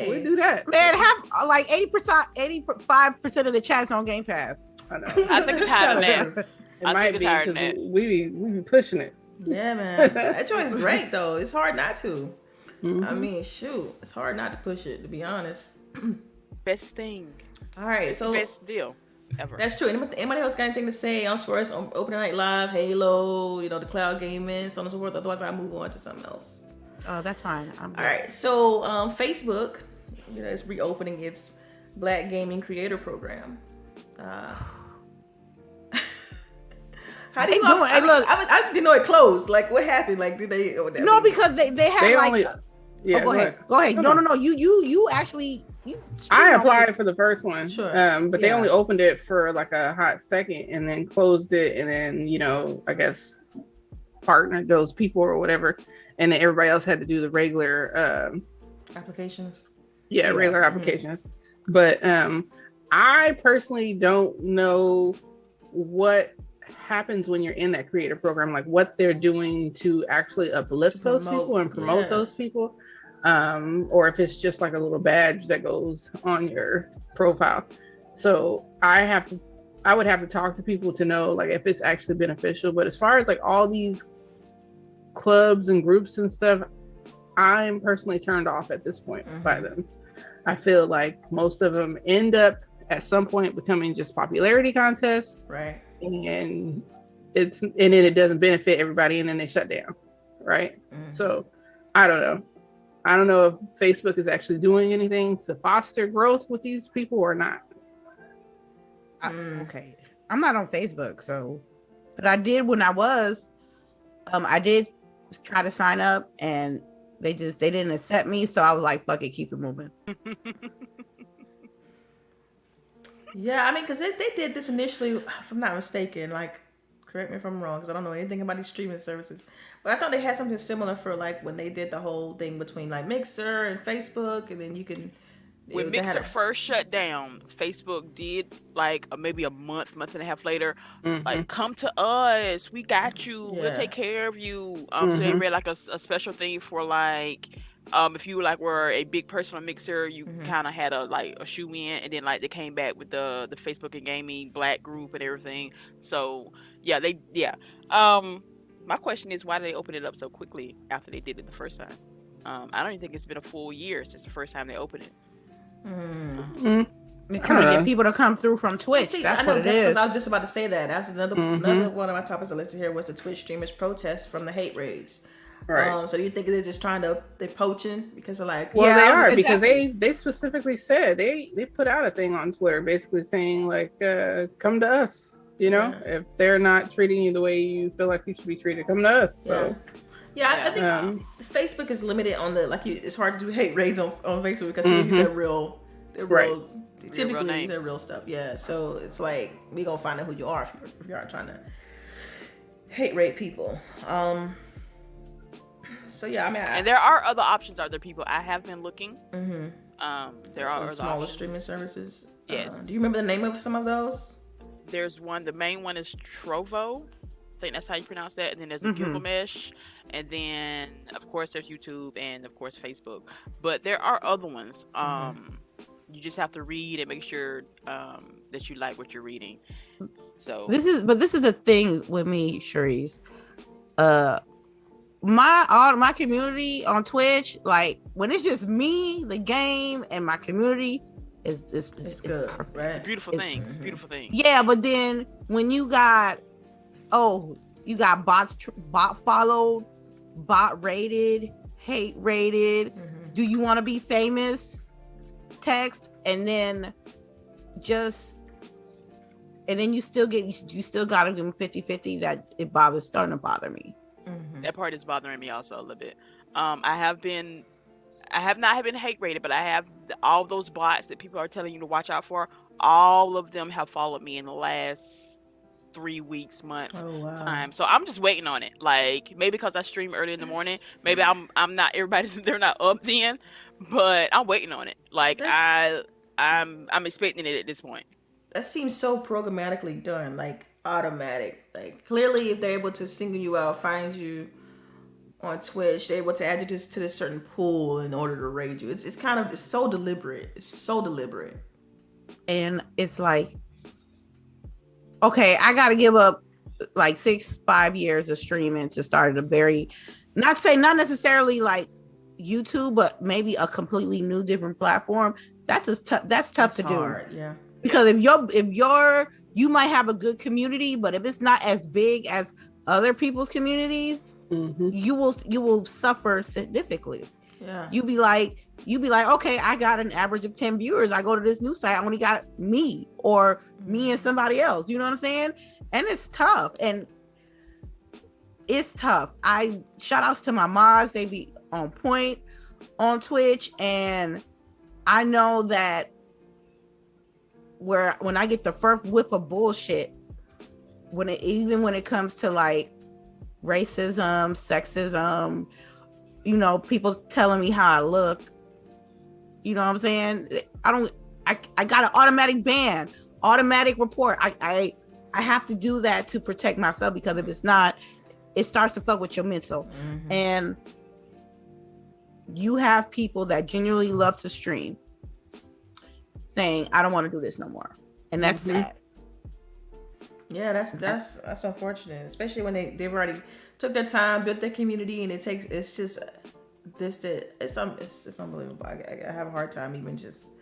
we do that. Man, have like 85% of the chat's on Game Pass. I know. I think it's higher than that. It might be because we be pushing it. Yeah, man. That joint is great though. It's hard not to. I mean, shoot, it's hard not to push it. To be honest. Best thing. All right, it's the best deal ever. That's true. Anybody else got anything to say as far as Opening Night Live, Halo, the cloud gaming, so on and so forth? Otherwise, I'll move on to something else. Oh, that's fine. All right. So, Facebook, is reopening its Black Gaming Creator Program. How do you know? I didn't know it closed. Like, what happened? Like, did they? No, because they had like. Go ahead. Go ahead. No. You actually. I applied for the first one, sure. But they only opened it for like a hot second and then closed it, and then I guess partnered those people or whatever, and then everybody else had to do the regular applications. Yeah, regular applications. But I personally don't know what happens when you're in that creator program, like what they're doing to actually uplift those people and promote those people. Or if it's just like a little badge that goes on your profile. So I would have to talk to people to know like if it's actually beneficial. But as far as like all these clubs and groups and stuff, I'm personally turned off at this point by them. I feel like most of them end up at some point becoming just popularity contests. Right. And then it doesn't benefit everybody and then they shut down. Right. So I don't know. I don't know if Facebook is actually doing anything to foster growth with these people or not. Okay. I'm not on Facebook, but I did when I was, I did try to sign up and they didn't accept me. So I was like, fuck it, keep it moving. Yeah, I mean, because they did this initially, if I'm not mistaken, like, correct me if I'm wrong, because I don't know anything about these streaming services. But I thought they had something similar for like when they did the whole thing between like Mixer and Facebook, and then you can When Mixer first shut down, Facebook did like maybe a month and a half later, like, come to us, we got you, we'll take care of you. So they made like a special thing for like, if you like were a big person on Mixer, you kind of had a shoe in, and then like they came back with the Facebook and gaming Black group and everything. So my question is, why did they open it up so quickly after they did it the first time? I don't even think it's been a full year since the first time they opened it. They're trying to get people to come through from Twitch. That's what it is. I was just about to say that. That's another one of my topics I listed here was the Twitch streamers protest from the hate raids. Right. So do you think they're just they're poaching because they're like? Well, they are, because they specifically said they put out a thing on Twitter basically saying like, come to us. You know, if they're not treating you the way you feel like you should be treated, come to us. So. I think Facebook is limited on it's hard to do hate raids on Facebook because people use their real stuff. Yeah, so it's like we gonna find out who you are if you aren't trying to hate raid people. So yeah, I mean, and there are other options. Other people I have been looking. There are other smaller options. Streaming services. Yes. Do you remember the name of some of those? There's one. The main one is Trovo. I think that's how you pronounce that. And then there's Gilgamesh, and then of course there's YouTube, and of course Facebook. But there are other ones. You just have to read and make sure that you like what you're reading. So this is the thing with me, CHAREECE. My community on Twitch, like when it's just me, the game, and my community, it's good, perfect. Right? It's a beautiful thing. It's a beautiful thing. Yeah, but then when you got bot followed, bot rated, hate rated, do you want to be famous text, and then you still gotta give them 50-50, that it's starting to bother me. That part is bothering me also a little bit. I have not been hate rated, but I have all those bots that people are telling you to watch out for. All of them have followed me in the last 3 weeks, month time. So I'm just waiting on it. Like maybe because I stream early in the morning, maybe I'm not everybody. They're not up then, but I'm waiting on it. Like I'm expecting it at this point. That seems so programmatically done, like automatic. Like clearly, if they're able to single you out, find you on Twitch, they're able to add you to this certain pool in order to raid you. It's so deliberate. It's so deliberate. And it's like, okay, I got to give up like 5 years of streaming to start at a not necessarily like YouTube, but maybe a completely new, different platform. That's tough to hard, do. Yeah. Because you might have a good community, but if it's not as big as other people's communities, you will suffer significantly. Yeah. You'd be like, okay, I got an average of 10 viewers. I go to this new site, I only got me and somebody else. You know what I'm saying? And it's tough. I shout outs to my mods. They be on point on Twitch. And I know that when I get the first whiff of bullshit, when it comes to like racism, sexism, people telling me how I look, you know what I'm saying? I got an automatic ban, automatic report. I have to do that to protect myself, because if it's not, it starts to fuck with your mental. And you have people that genuinely love to stream saying, I don't want to do this no more. And that's sad. Yeah, that's unfortunate, especially when they've already took their time, built their community, and it's just unbelievable. I have a hard time even just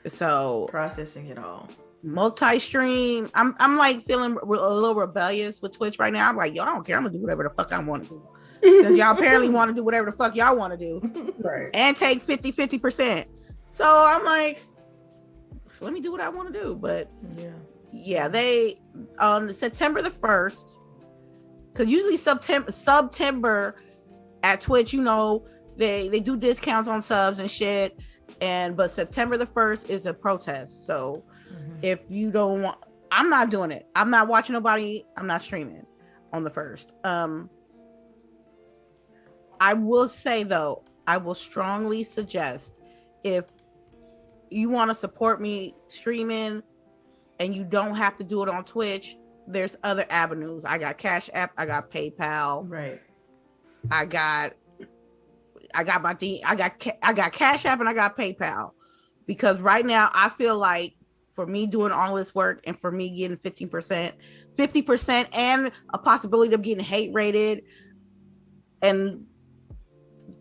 processing it all. Multi-stream. I'm like feeling a little rebellious with Twitch right now. I'm like, yo, I don't care. I'm gonna do whatever the fuck I want to do. Since y'all apparently want to do whatever the fuck y'all want to do, right? And take 50%. So I'm like, so let me do what I want to do. But yeah, they on September the 1st, because usually September at Twitch, they do discounts on subs and shit. But September the 1st is a protest. So if you don't want, I'm not doing it. I'm not watching nobody. I'm not streaming on the 1st. I will say though, I will strongly suggest, if you want to support me streaming and you don't have to do it on Twitch, there's other avenues. I got Cash App, I got PayPal. Right. I got Cash App and I got PayPal, because right now I feel like for me doing all this work and for me getting 50% and a possibility of getting hate rated and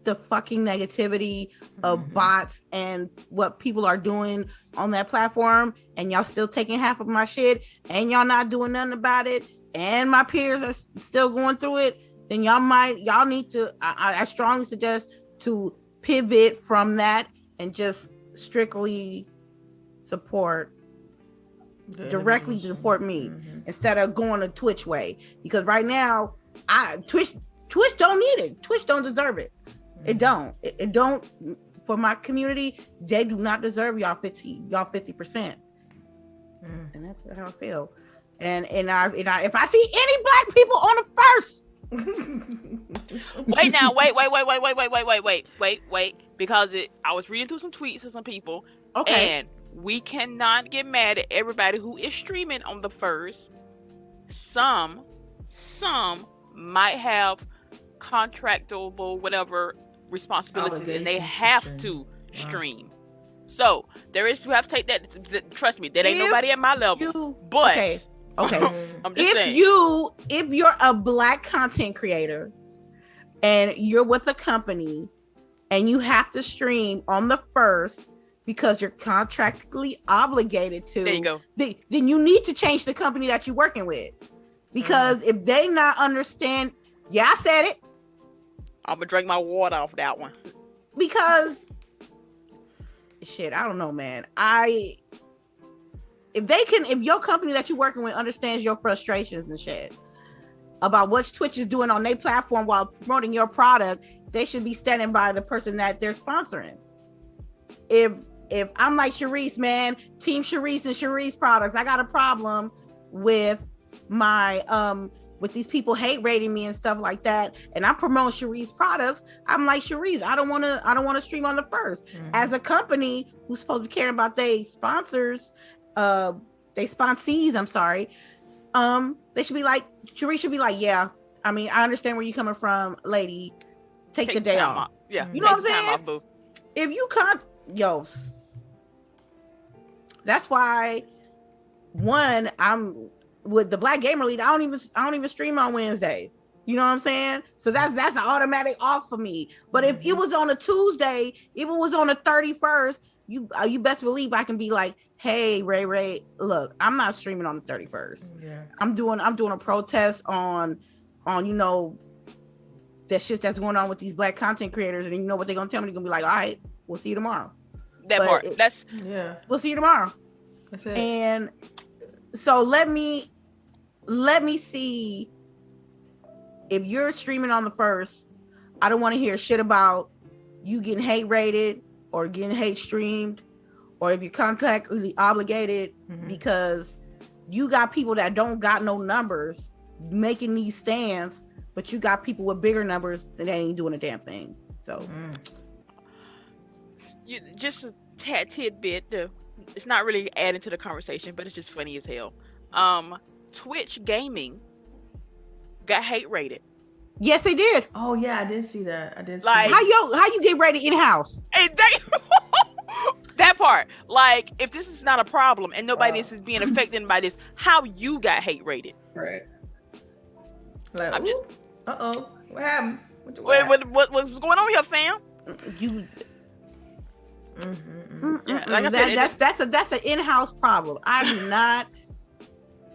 the fucking negativity of bots and what people are doing on that platform, and y'all still taking half of my shit and y'all not doing nothing about it, and my peers are still going through it, then y'all need to, I strongly suggest to pivot from that and just strictly directly support me instead of going a Twitch way, because right now Twitch don't need it. Twitch don't deserve it. It don't for my community. They do not deserve y'all 50%. And that's how I feel. And if I see any black people on the first wait, because I was reading through some tweets of some people. Okay. And we cannot get mad at everybody who is streaming on the first. Some might have contractable whatever responsibilities and they have to stream. So there is, you have to take that. Trust me, that ain't nobody at my level. Okay. I'm just saying. If you're a black content creator and you're with a company and you have to stream on the first because you're contractually obligated to, there you go. Then you need to change the company that you're working with, because if they not understand, I said it. I'm gonna drink my water off that one. Because shit, I don't know, man. If your company that you're working with understands your frustrations and shit about what Twitch is doing on their platform while promoting your product, they should be standing by the person that they're sponsoring. If I'm like CHAREECE, man, Team CHAREECE and CHAREECE products, I got a problem with my with these people hate rating me and stuff like that, and I promote CHAREECE products, I'm like, CHAREECE, I don't want to stream on the first. As a company who's supposed to be caring about they sponsors, they sponsees, I'm sorry, they should be like, CHAREECE should be like, yeah, I mean, I understand where you're coming from, lady, take the day off. Yeah, you know what I'm saying? Off, if you can't, that's why I'm with the Black Gamer League. I don't even stream on Wednesdays. You know what I'm saying? So that's an automatic off for me. But if it was on a Tuesday, if it was on the 31st, you best believe I can be like, hey, Ray, look, I'm not streaming on the 31st. Yeah. I'm doing a protest on that shit that's going on with these black content creators, and you know what they're gonna tell me? They're gonna be like, all right, we'll see you tomorrow. We'll see you tomorrow. That's it. And so let me see, if you're streaming on the first, I don't want to hear shit about you getting hate rated or getting hate streamed, or if you're contractually obligated because you got people that don't got no numbers making these stands, but you got people with bigger numbers that ain't doing a damn thing. So just a tidbit, it's not really adding to the conversation, but it's just funny as hell. Twitch gaming got hate rated. Yes, they did. Oh yeah, I did see that. How you get rated in house? That part. Like, if this is not a problem and nobody else is being affected by this, how you got hate rated? Right. Like, I'm just. What happened? What's going on here, fam? Like I said, that's an in-house problem. I do not.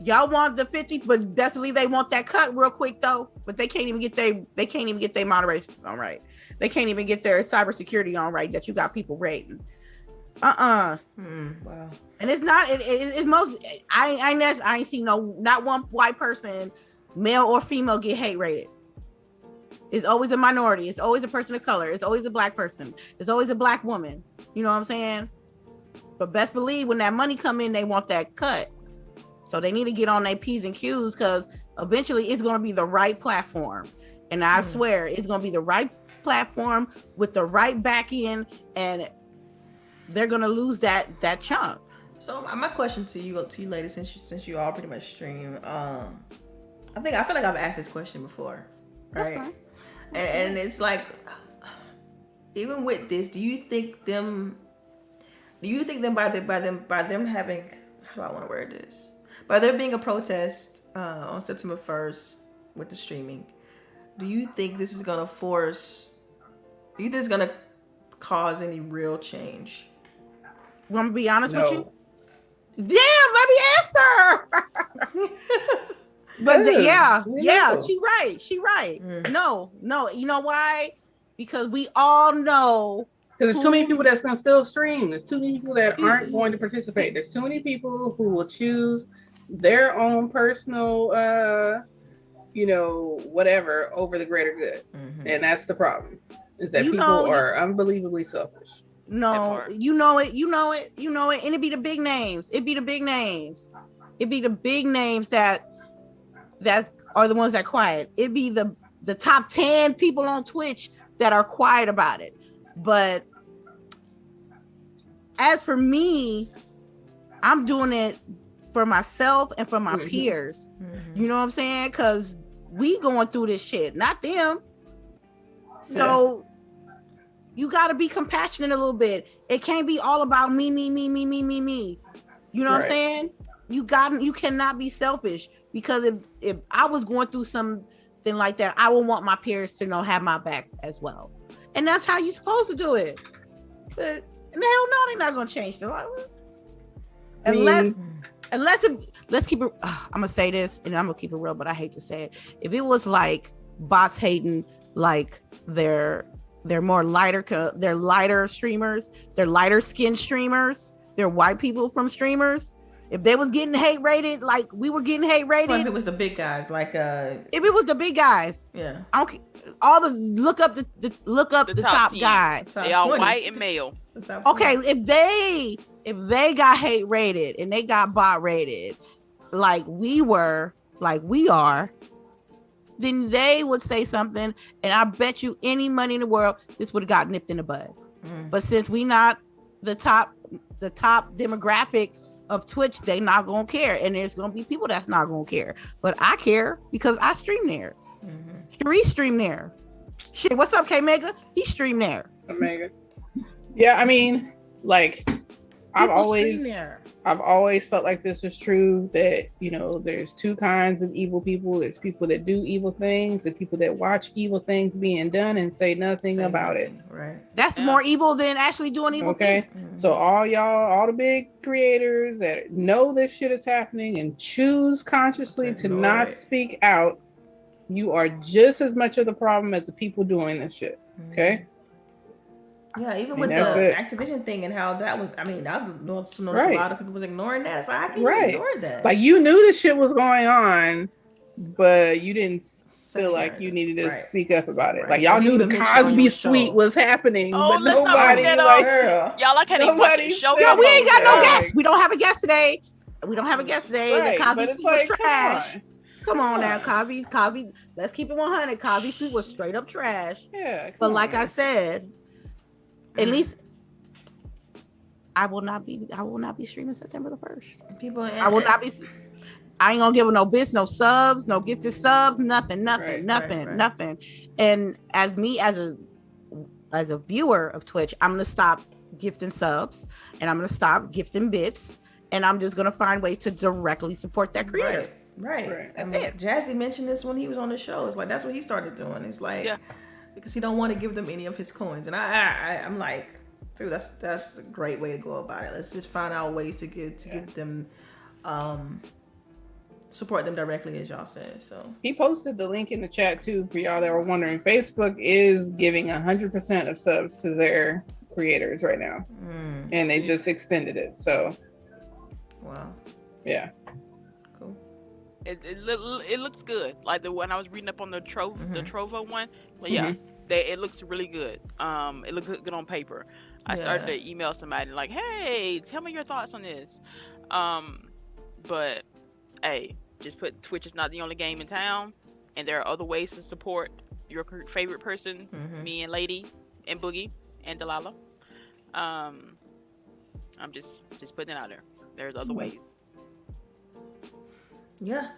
Y'all want the 50, but best believe they want that cut real quick though. But they can't even get their moderation on right. They can't even get their cybersecurity on right. That you got people rating. Wow. And it's not. It's most. I ain't seen not one white person, male or female, get hate rated. It's always a minority. It's always a person of color. It's always a black person. It's always a black woman. You know what I'm saying? But best believe when that money come in, they want that cut. So they need to get on their P's and Q's, because eventually it's going to be the right platform. And I swear it's going to be the right platform with the right back end. And they're gonna lose that chunk. So my question to you ladies, since you all pretty much stream, I feel like I've asked this question before, right? That's fine. And it's like, even with this, do you think them by them having, how do I want to word this? By there being a protest on September 1st with the streaming, do you think this is gonna cause any real change? Want to be honest with you? Damn, let me answer. But she right. No, you know why? Because we all know. Because there's too many people that's gonna still stream. There's too many people that aren't going to participate. There's too many people who will choose their own personal, whatever over the greater good, and that's the problem. Is that people are unbelievably selfish. No, you know it, and it be the big names. that are the ones that quiet. It'd be the top 10 people on Twitch that are quiet about it. But as for me, I'm doing it for myself and for my peers. You know what I'm saying? Because we going through this shit, not them. So you got to be compassionate a little bit. It can't be all about me. You know what I'm saying? You cannot be selfish, because if I was going through something like that, I would want my peers to have my back as well. And that's how you're supposed to do it. But hell no, they're not going to change the life. Unless let's keep it, I'm going to say this and I'm going to keep it real, but I hate to say it. If it was like bots hating, like they're lighter streamers, they're lighter skinned streamers, they're white people from streamers. If they was getting hate rated like we were getting hate rated, if it was the big guys, like if it was the big guys, I don't all the look up the top guy. They all white and male. Okay, if they got hate rated and they got bot rated, like we are, then they would say something, and I bet you any money in the world this would have got nipped in the bud. But since we not the top demographic of Twitch, they not gonna care, and there's gonna be people that's not gonna care. But I care because I stream there. CHAREECE stream there. Shit, what's up, K Mega? He streamed there. Omega. Yeah, I mean, like I've always felt like this is true, that there's two kinds of evil people. There's people that do evil things and people that watch evil things being done and say nothing about it. Right. That's more evil than actually doing evil things. So all the big creators that know this shit is happening and choose consciously to not speak out, you are just as much of the problem as the people doing this shit. Okay. Yeah, even with the Activision thing and how that was, I've noticed a lot of people was ignoring that. So I can't ignore that. Like, you knew this shit was going on, but you didn't feel like you needed to speak up about it. Like, y'all knew the Cosby Suite was happening, but nobody, y'all, I can't even watch the show. No, we ain't got no guests. We don't have a guest today. The Cosby Suite was trash. Come on now, Cosby. Let's keep it 100. Cosby Suite was straight up trash. Yeah. But like I said, at least I will not be streaming September the 1st. I will not be. I ain't gonna give no bits, no subs, no gifted subs, nothing. And as a viewer of Twitch, I'm gonna stop gifting subs, and I'm gonna stop gifting bits, and I'm just gonna find ways to directly support that creator. Right. And Jazzy mentioned this when he was on the show. It's like that's what he started doing. It's like because he don't want to give them any of his coins, and I'm like, dude, that's a great way to go about it. Let's just find out ways to give them, support them directly, as y'all said. So he posted the link in the chat too for y'all that were wondering. Facebook is giving 100% of subs to their creators right now, and they just extended it. So, wow, yeah. It looks good. Like the one I was reading up on the Trovo one. But it looks really good. It looks good on paper. I started to email somebody like, "Hey, tell me your thoughts on this." But hey, just put Twitch is not the only game in town, and there are other ways to support your favorite person, me and Lady and Boogie and Delilah. I'm just putting it out there. There's other ways. Yeah.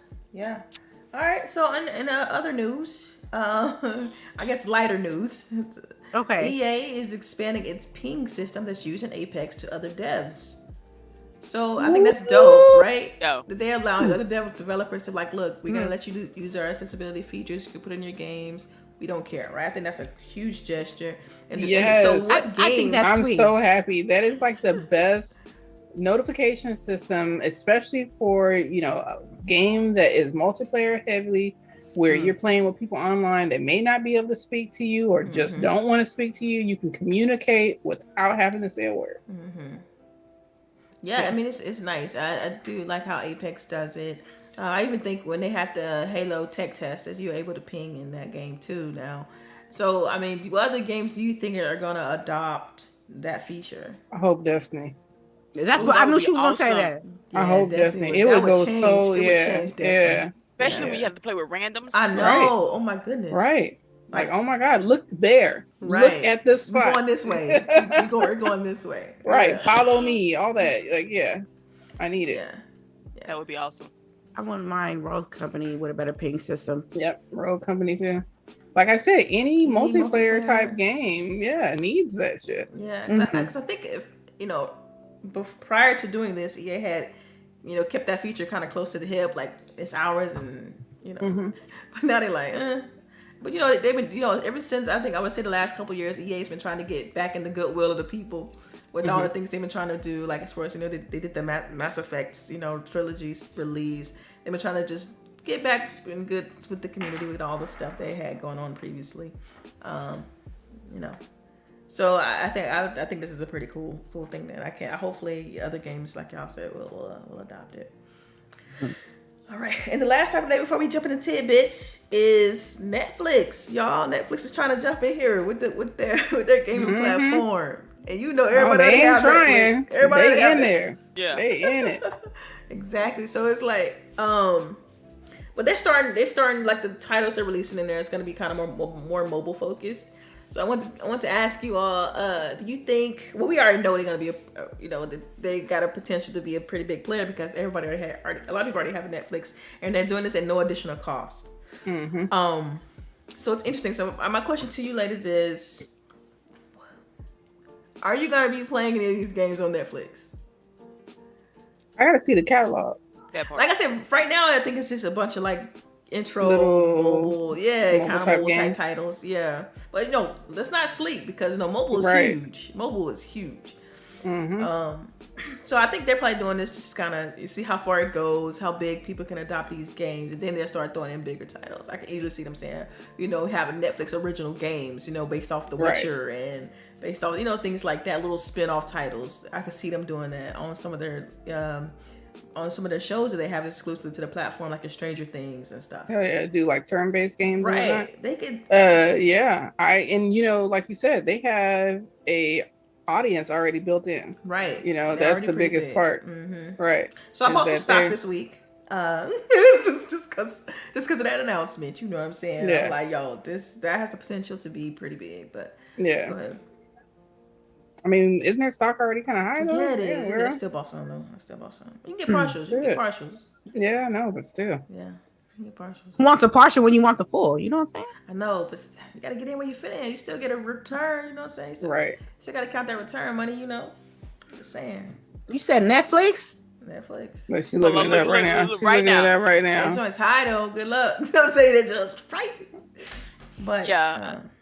All right. So in other news, I guess lighter news. Okay. EA is expanding its ping system that's used in Apex to other devs. So I think that's dope, right? Yeah. That they allow other developers to like, look, we're gonna let you use our accessibility features. You can put in your games. We don't care, right? I think that's a huge gesture. And yes. So what games? I think that's I'm sweet. so happy. That is like the best notification system, especially for a game that is multiplayer heavily, where you're playing with people online that may not be able to speak to you or just don't want to speak to you. You can communicate without having to say a word. Yeah, I mean it's nice. I do like how Apex does it. I even think when they had the Halo tech test, that you're able to ping in that game too now. So I mean, what other games do you think are gonna adopt that feature? I hope Destiny. That's what I knew she was gonna say that. I hope Destiny. It would go so yeah. Especially when you have to play with randoms. I know. Right. Oh my goodness. Right. Like, oh my God, look there. Right. Look at this spot. We're going this way. We're going this way. Right. Yeah. Follow me. All that. Like, yeah. I need it. Yeah. That would be awesome. I wouldn't mind Rogue Company with a better ping system. Yep. Rogue Company too. Like I said, any multiplayer type game, needs that shit. Yeah. Because I think if, prior to doing this, EA had, kept that feature kind of close to the hip, like it's ours and, but now they're like, But they've been, ever since I would say the last couple of years, EA's been trying to get back in the goodwill of the people with all the things they've been trying to do. Like as far as they did the Mass Effect, trilogy release. They've been trying to just get back in good with the community with all the stuff they had going on previously. So I think this is a pretty cool thing that hopefully other games like y'all said will adopt it. All right, and the last topic before we jump into tidbits is Netflix. Y'all, Netflix is trying to jump in here with their gaming platform, and everybody they ain't trying. Netflix. Everybody they in there. Yeah, they in it. Exactly. So it's like, but they're starting like the titles they're releasing in there. It's going to be kind of more mobile focused. So I want to ask you all, do you think? Well, we already know they're going to be they got a potential to be a pretty big player because everybody a lot of people already have a Netflix, and they're doing this at no additional cost. So it's interesting. So my question to you, ladies, is: are you going to be playing any of these games on Netflix? I got to see the catalog. That part. Like I said, right now I think it's just a bunch of like intro mobile type titles, but let's not sleep because mobile is huge. Mobile is huge. So I think they're probably doing this just kind of see how far it goes, how big people can adopt these games, and then they'll start throwing in bigger titles. I can easily see them saying, having Netflix original games, based off The Witcher and based on things like that, little spin-off titles. I could see them doing that on some of their shows that they have exclusive to the platform, like in Stranger Things and stuff. Hell yeah, do like turn-based games, right? They could. Like you said, they have a audience already built in, right? That's the biggest part, right? So I bought some stock this week, just because of that announcement. You know what I'm saying? I'm like, yo, that has the potential to be pretty big, but go ahead. I mean, isn't their stock already kind of high though? Yeah, it is. I still bought some though. You can get partials. Yeah, I know, but still. Yeah, you get partials. Who wants a partial when you want the full? You know what I'm saying? I know, but you gotta get in where you fit in. You still get a return. You know what I'm saying? Still gotta count that return money. Just saying. You said Netflix. But she's looking at that right now. She's looking at that right now. That joint's high though. Good luck. Don't say that just pricey. But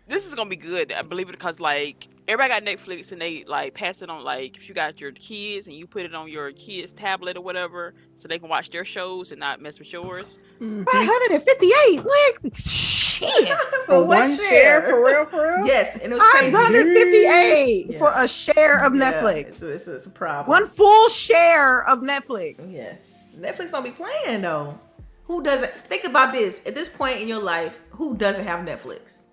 this is gonna be good. I believe it because like everybody got Netflix and they like pass it on. Like if you got your kids and you put it on your kids' tablet or whatever, so they can watch their shows and not mess with yours. 558. What? Shit. For one share. For real? Yes, and it was crazy. 558 for a share of Netflix. It's a problem. One full share of Netflix. Yes, Netflix don't be playing though. Who doesn't? Think about this. At this point in your life, who doesn't have Netflix?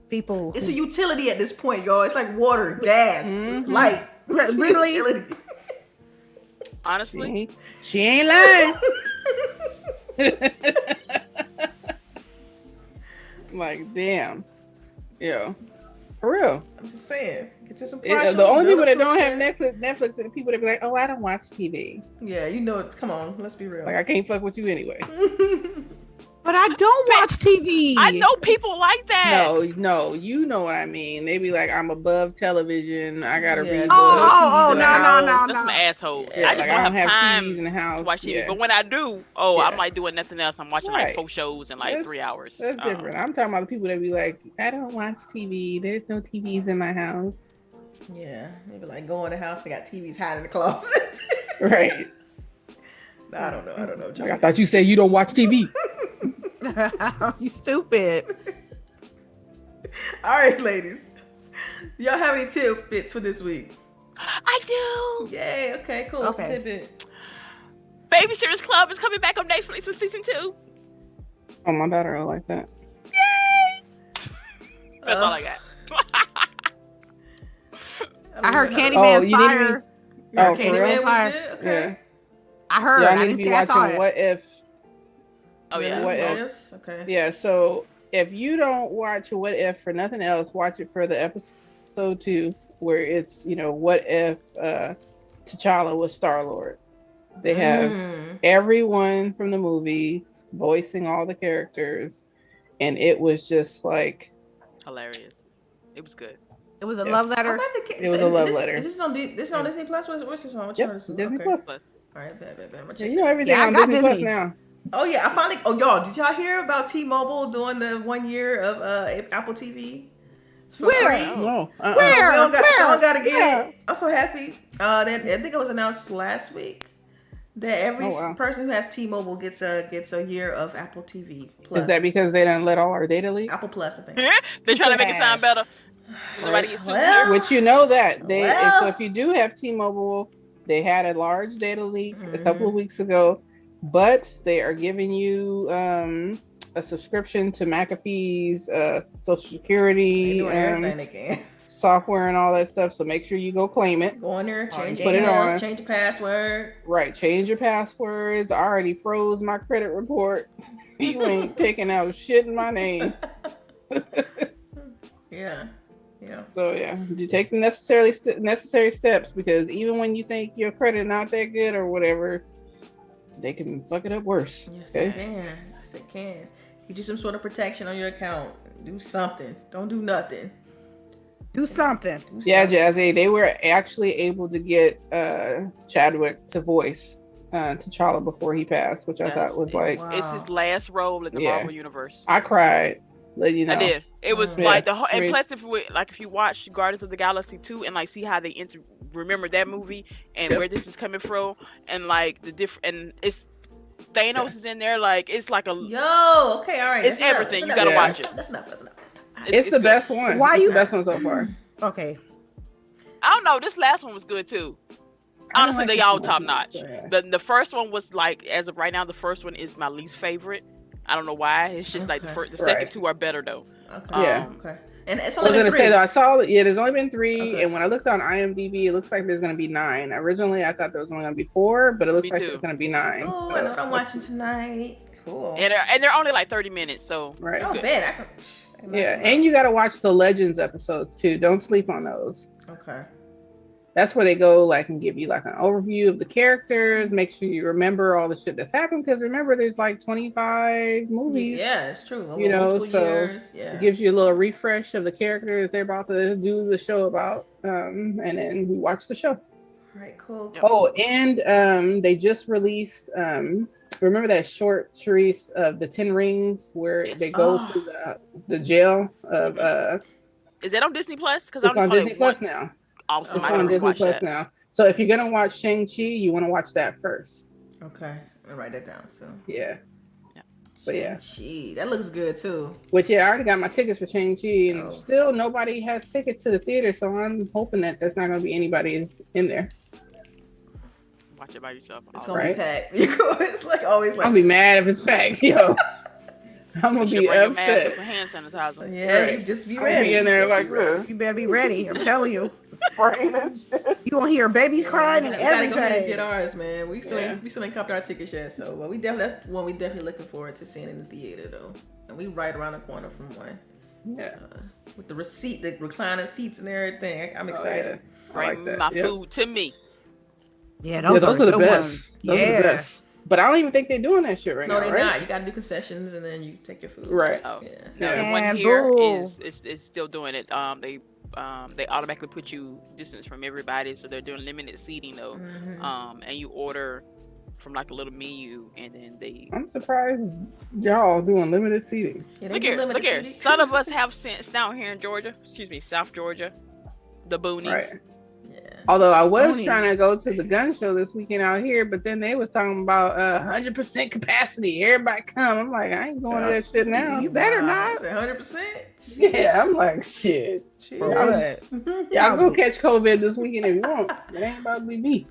People. It's a utility at this point, y'all. It's like water, gas, light. Really? Utility. Honestly, she ain't lying. Like, damn. Yeah. For real. I'm just saying. Just some the only people that don't have Netflix are the people that be like, oh, I don't watch TV. Yeah, you know it. Come on, let's be real. Like, I can't fuck with you anyway. But I don't watch TV. I know people like that. No, you know what I mean. They be like, I'm above television. I gotta read. No. That's some assholes. Yeah, I just don't have time TVs in the house to watch TV. Yeah. But when I do, I'm like doing nothing else. I'm watching like 4 shows in like 3 hours. That's different. I'm talking about the people that be like, I don't watch TV. There's no TVs in my house. Yeah, they be like, go in the house. They got TVs hiding in the closet. Right. I don't know. Like, I thought you said you don't watch TV. You stupid. All right, ladies. Y'all have any tidbits for this week? I do. Yay. Okay, cool. What's the tidbit? Babysitter's Club is coming back on Netflix for season 2. Oh, my daughter will like that. Yay! That's all I got. I heard Candyman's fire. Candyman was good? Okay. Yeah. I heard. Y'all I need to didn't be see. I saw watching it. What If. Oh yeah. What If? Okay. Yeah. So if you don't watch What If for nothing else, watch it for the episode 2, where it's what if T'Challa was Star-Lord. They have everyone from the movies voicing all the characters, and it was just like hilarious. It was good. It was a love letter. It was a love letter. This is on Disney Plus. What's this on? What channel is this? Disney Okay. Plus. All right, bad. Everything on Disney Plus now. Oh yeah, I finally. Oh y'all, did y'all hear about T-Mobile doing the 1 year of Apple TV? Where? No. Where? Someone got to get it. I'm so happy. I think it was announced last week that every person who has T-Mobile gets a year of Apple TV Plus. Is that because they didn't let all our data leak? Apple Plus, I think. They're trying to make it sound better. Nobody gets Which so if you do have T-Mobile, they had a large data leak a couple of weeks ago, but they are giving you a subscription to McAfee's Social Security software and all that stuff. So make sure you go claim it. Go on there, change put it on. Change the password. Right, change your passwords. I already froze my credit report. You ain't taking out shit in my name. Yeah. So you take the necessary steps, because even when you think your credit not that good or whatever, they can fuck it up worse. Yes, they can. Yes, they can. Get you some sort of protection on your account. Do something. Don't do nothing. Do something. Yeah, Jazzy, they were actually able to get Chadwick to voice T'Challa before he passed, which I thought was like... Wow. It's his last role in the Marvel Universe. I cried. Let you know. I did. It was like the whole... And plus, if you watch Guardians of the Galaxy 2 and like see how they remember that movie and where this is coming from, and like the different... And it's... Thanos is in there, like it's like a... Yo, okay, all right. It's everything. You gotta watch it. That's enough. It's the best one. Why you... the best one so far. Okay. I don't know. This last one was good too. Honestly, they all top notch. The first one was like, as of right now, the first one is my least favorite. I don't know why. It's just like the second two are better though. Okay. Okay. And it's only I was gonna 3. say though, I saw there's only been 3, and when I looked on IMDb, it looks like there's gonna be 9. Originally, I thought there was only gonna be 4, but it looks like there's gonna be 9. Oh, I know what I'm watching tonight. Cool. And they're only like 30 minutes, so right. Oh, bad. And you gotta watch the Legends episodes too. Don't sleep on those. Okay. That's where they go like and give you like an overview of the characters. Make sure you remember all the shit that's happened, because remember there's like 25 movies. Yeah, it's true. It gives you a little refresh of the characters they're about to do the show about, and then we watch the show. All right, cool. Oh, and they just released remember that short, CHAREECE, of the 10 Rings, where they go to the jail of is that on Disney Plus? Because it's on Disney Plus now. Awesome. It's on Disney Plus now. So if you're gonna watch Shang-Chi, you want to watch that first. Okay, I'll write that down. So yeah. But yeah, Shang-Chi, that looks good too. Which I already got my tickets for Shang-Chi, and still nobody has tickets to the theater. So I'm hoping that there's not gonna be anybody in there. Watch it by yourself. It's gonna be packed. It's like always. Like, I'll be mad if it's packed, yo. I'm gonna be upset. Hand sanitizer. Yeah, you just be ready. I'll be in there like, you better be ready. I'm telling you. You gonna hear babies crying and everything. We gotta go ahead and get ours, man. We still ain't copped our tickets yet, so that's one we definitely looking forward to seeing in the theater though. And we right around the corner from one. Yeah. With the receipt, the recliner seats and everything. I'm excited. Bring my food to me. Yeah, those are the best. Those are the best. But I don't even think they're doing that shit right now. No, they're right? not. You got to do concessions and then you take your food. Right. Oh, yeah. No, the one here is still doing it. They automatically put you distance from everybody, so they're doing limited seating though. And you order from like a little menu, and then I'm surprised y'all doing limited seating. Yeah, look here. Some of us have sense down here in Georgia. Excuse me, South Georgia, the boonies. Right. Yeah. Although I was trying to go to the gun show this weekend out here, but then they was talking about 100% capacity. Everybody come. I'm like, I ain't going to that shit now. You better not. 100%. Yeah, I'm like, shit. Y'all go catch COVID this weekend if you want. It ain't about to be me.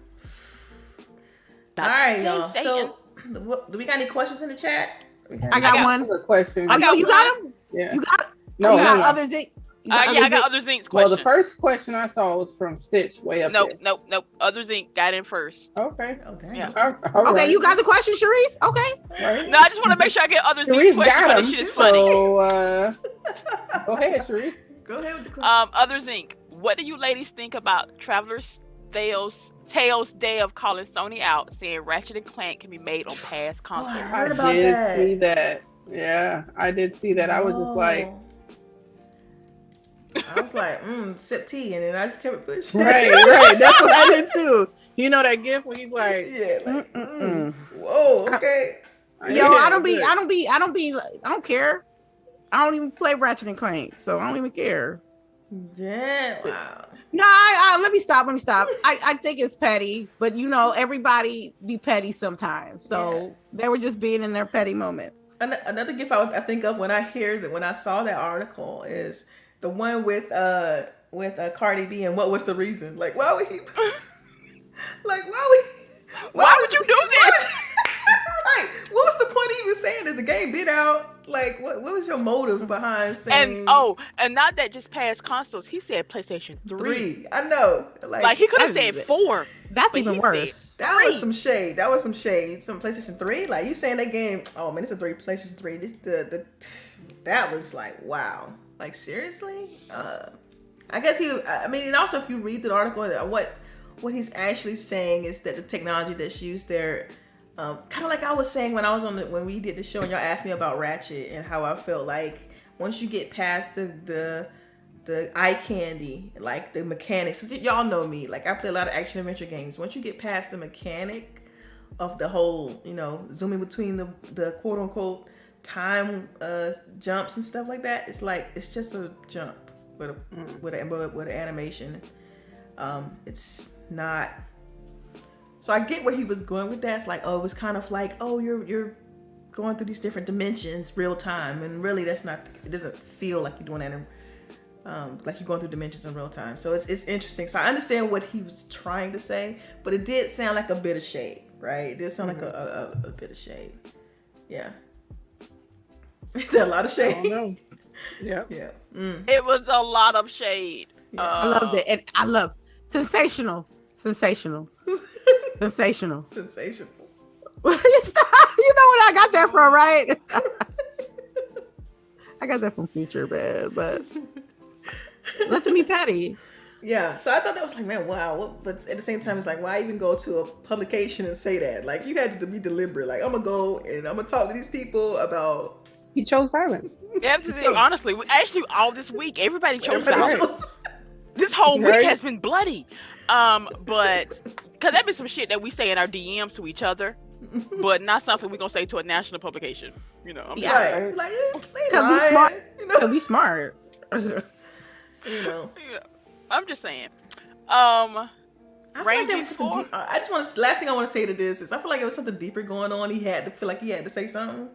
All right, y'all. So, do we got any questions in the chat? I got one. Question. I got you got them. Yeah. You got it. No, you got other things. I got Other Zinc's question. Well, the first question I saw was from Stitch way up there. Nope. Other Zinc got in first. Okay. Oh, damn. Yeah. All okay, you got the question, CHAREECE? Okay. Right. No, I just want to make sure I get Other Zinc's question, but this shit is funny. So, go ahead, CHAREECE. Go ahead with the question. Other Zinc, what do you ladies think about Traveler's Tales Day of calling Sony out, saying Ratchet and Clank can be made on past consoles? I did see that. Yeah, I did see that. I was just like... sip tea, and then I just kept it pushing. Right. That's what I did too. You know that gift when he's like, whoa, okay. Yo, I don't care. I don't even play Ratchet and Clank, so I don't even care. Yeah, wow. No, let me stop. I think it's petty, but everybody be petty sometimes. So they were just being in their petty moment. Another gift I think of when I saw that article is the one with Cardi B and what was the reason? Like, why would he? Why would you do this? Right. What was the point of even saying that the game been out? Like, what was your motive behind saying? And not that just past consoles. He said PlayStation 3. I know. Like he could have said 4. That's even worse. That was some shade. Some PlayStation 3. Like you saying that game? Oh man, it's a PlayStation 3. That was like wow. Like seriously? I guess and also if you read the article, what he's actually saying is that the technology that's used there, kind of like I was saying when we did the show and y'all asked me about Ratchet and how I felt like once you get past the eye candy, like the mechanics, y'all know me, like I play a lot of action adventure games. Once you get past the mechanic of the whole, zooming between the quote unquote time jumps and stuff like that, it's just a jump with an animation. It's not. So I get where he was going with that. It's like, it was kind of like, you're going through these different dimensions real time, and really that's not. It doesn't feel like you're doing that like you're going through dimensions in real time. So it's interesting. So I understand what he was trying to say, but it did sound like a bit of shade, right? It did sound like a bit of shade. Yeah. Is that a lot of shade? I don't know. Yeah. It was a lot of shade. Yeah. I loved it, and I love sensational. Sensational. You know what I got that from, right? I got that from Future, man, but listen me petty. Yeah, so I thought that was like, man, wow. But at the same time, it's like, why even go to a publication and say that? Like, you had to be deliberate. Like, I'm gonna go and I'm gonna talk to these people about. He chose violence. Absolutely. Honestly, actually, all this week, everybody chose violence. This whole week has been bloody. But because that been some shit that we say in our DMs to each other, but not something we're gonna say to a national publication. Right. Like, because we smart. Because we smart. I'm just saying. I feel like there was something deep. Last thing I want to say to this is I feel like it was something deeper going on. He had to say something.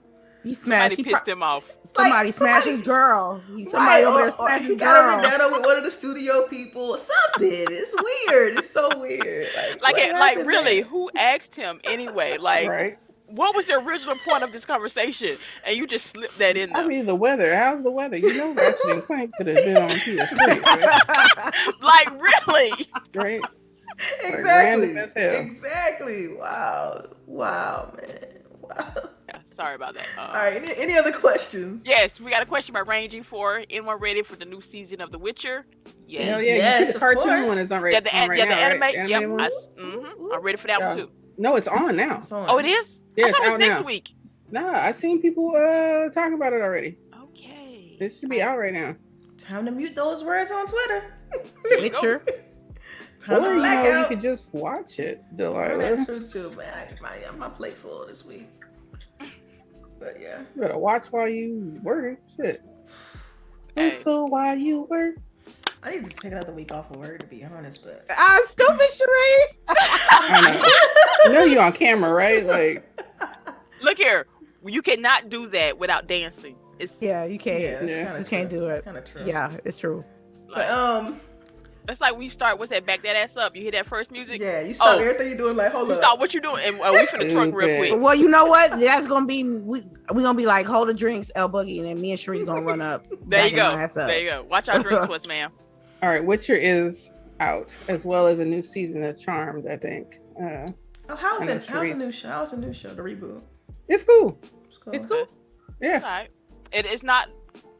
Somebody pissed him off. Somebody smashed his girl. Somebody over there smashed his girl. He got over down with one of the studio people. Something. It's weird. It's so weird. Like really, who asked him anyway? Like, right. What was the original point of this conversation? And you just slipped that in there. I mean, the weather. How's the weather? Ratchet and Clank could have been on PS3, right? Like, really? Right? Exactly. Exactly. Wow, man. Wow. Yeah, Sorry about that. All right. Any other questions? Yes, we got a question by Ranging for anyone ready for the new season of The Witcher? Yes. Hell yeah, you see the cartoon one is on right, the right now, anime. right? Yep, I'm ready for that one too. No, it's on now. It's on. Oh, it is? Yeah, I thought it was next now. week. Nah, I seen people talk about it already. Okay. It should be out right now. Time to mute those words on Twitter. Witcher. Or you could just watch it, Delilah. That's true too, man. My plate full this week. But yeah. You better watch while you work. Shit. Hey. So while you work. I need to take another week off of work, to be honest, but Stupid Sheree. I know you're on camera, right? Like, look here, you cannot do that without dancing. Yeah, you can't. Yeah, you can't do it. It's kind of true. Yeah, it's true. Like, But it's like when you start. What's that? Back that ass up. You hear that first music? yeah, you stop everything you're doing. Like, hold You up. stop what you doing, and we finna truck real quick. Well, you know what? That's gonna be we gonna be like, hold the drinks, LBOOGIE, and then me and Sheree gonna run up. There you go. There you go. Watch our drinks for us, ma'am. all right, Witcher is out, as well as a new season of Charmed, I think. How's the new show? How's the new show? The reboot? It's cool. It's cool. Yeah. It's all right. It's not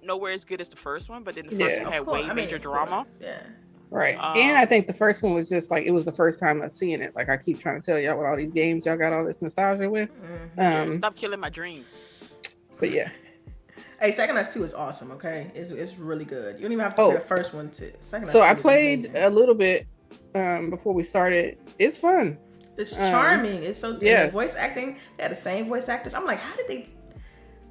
nowhere as good as the first one, but then the first one had way major drama. Yeah. Right. And I think the first one was just like, it was the first time I've seen it. Like, I keep trying to tell y'all with all these games y'all got all this nostalgia with. Stop killing my dreams. But yeah. Hey, Second Life 2 is awesome, okay? It's really good. You don't even have to play the first one to Second Life 2 I played a little bit before we started. It's fun. It's charming. It's so good. Voice acting, they had the same voice actors. I'm like, how did they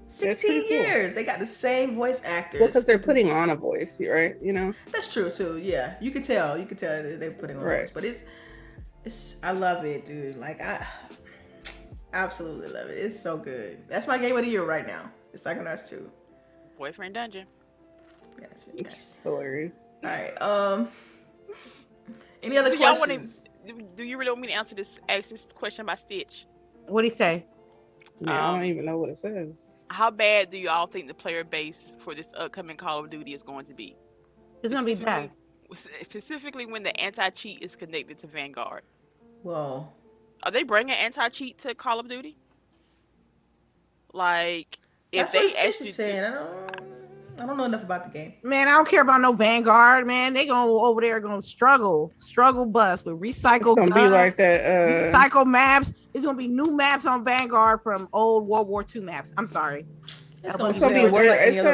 16 years. They got the same voice actors. Well, because they're putting on a voice, right? You know? That's true too. Yeah. You could tell that they're putting on a voice. But it's I love it, dude. Like, I absolutely love it. It's so good. That's my game of the year right now. It's Psychonauts 2. Boyfriend Dungeon. It's hilarious. All right. Any other questions? Do you really want me to ask this question by Stitch? What'd he say? Yeah, I don't even know what it says. How bad do you all think the player base for this upcoming Call of Duty is going to be? It's gonna be bad. Specifically when the anti-cheat is connected to Vanguard. Well, are they bringing anti-cheat to Call of Duty? Like, if that's they what actually saying. I don't know enough about the game. Man, I don't care about no Vanguard, man. They gonna over there gonna struggle bus with recycled. It's gonna be like that. Recycle maps. It's gonna be new maps on Vanguard from old World War II maps. I'm sorry. It's gonna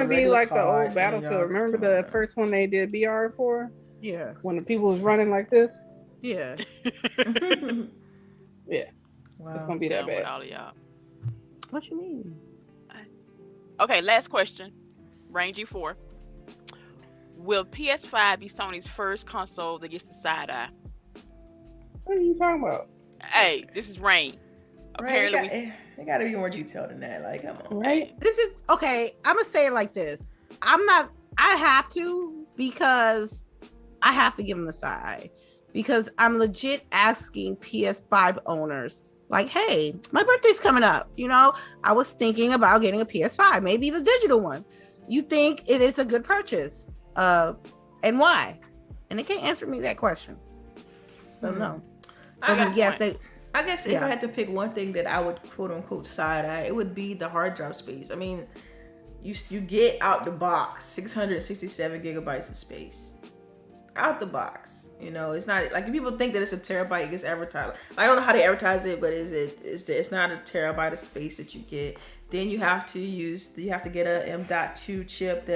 be like the old Battlefield. Remember the first one they did BR for? Yeah. When the people was running like this. Yeah. Yeah. Wow. It's gonna be that bad. All of y'all. What you mean? Okay, last question. Rangy 4. Will PS5 be Sony's first console that gets the side eye? What are you talking about? Hey, this is Rain. Apparently, it gotta be more detailed than that. Like, come on. Right? This is okay. I'm gonna say it like this. I have to because I have to give them the side because I'm legit asking PS5 owners, like, hey, my birthday's coming up. You know, I was thinking about getting a PS5, maybe the digital one. You think it is a good purchase? And why? And they can't answer me that question. So no. I guess if I had to pick one thing that I would quote unquote side eye, it would be the hard drive space. I mean, you get out the box 667 gigabytes of space. Out the box. You know, it's not like if people think that it's a terabyte, it gets advertised. I don't know how they advertise it, but it's not a terabyte of space that you get. Then you have to get a M.2 chip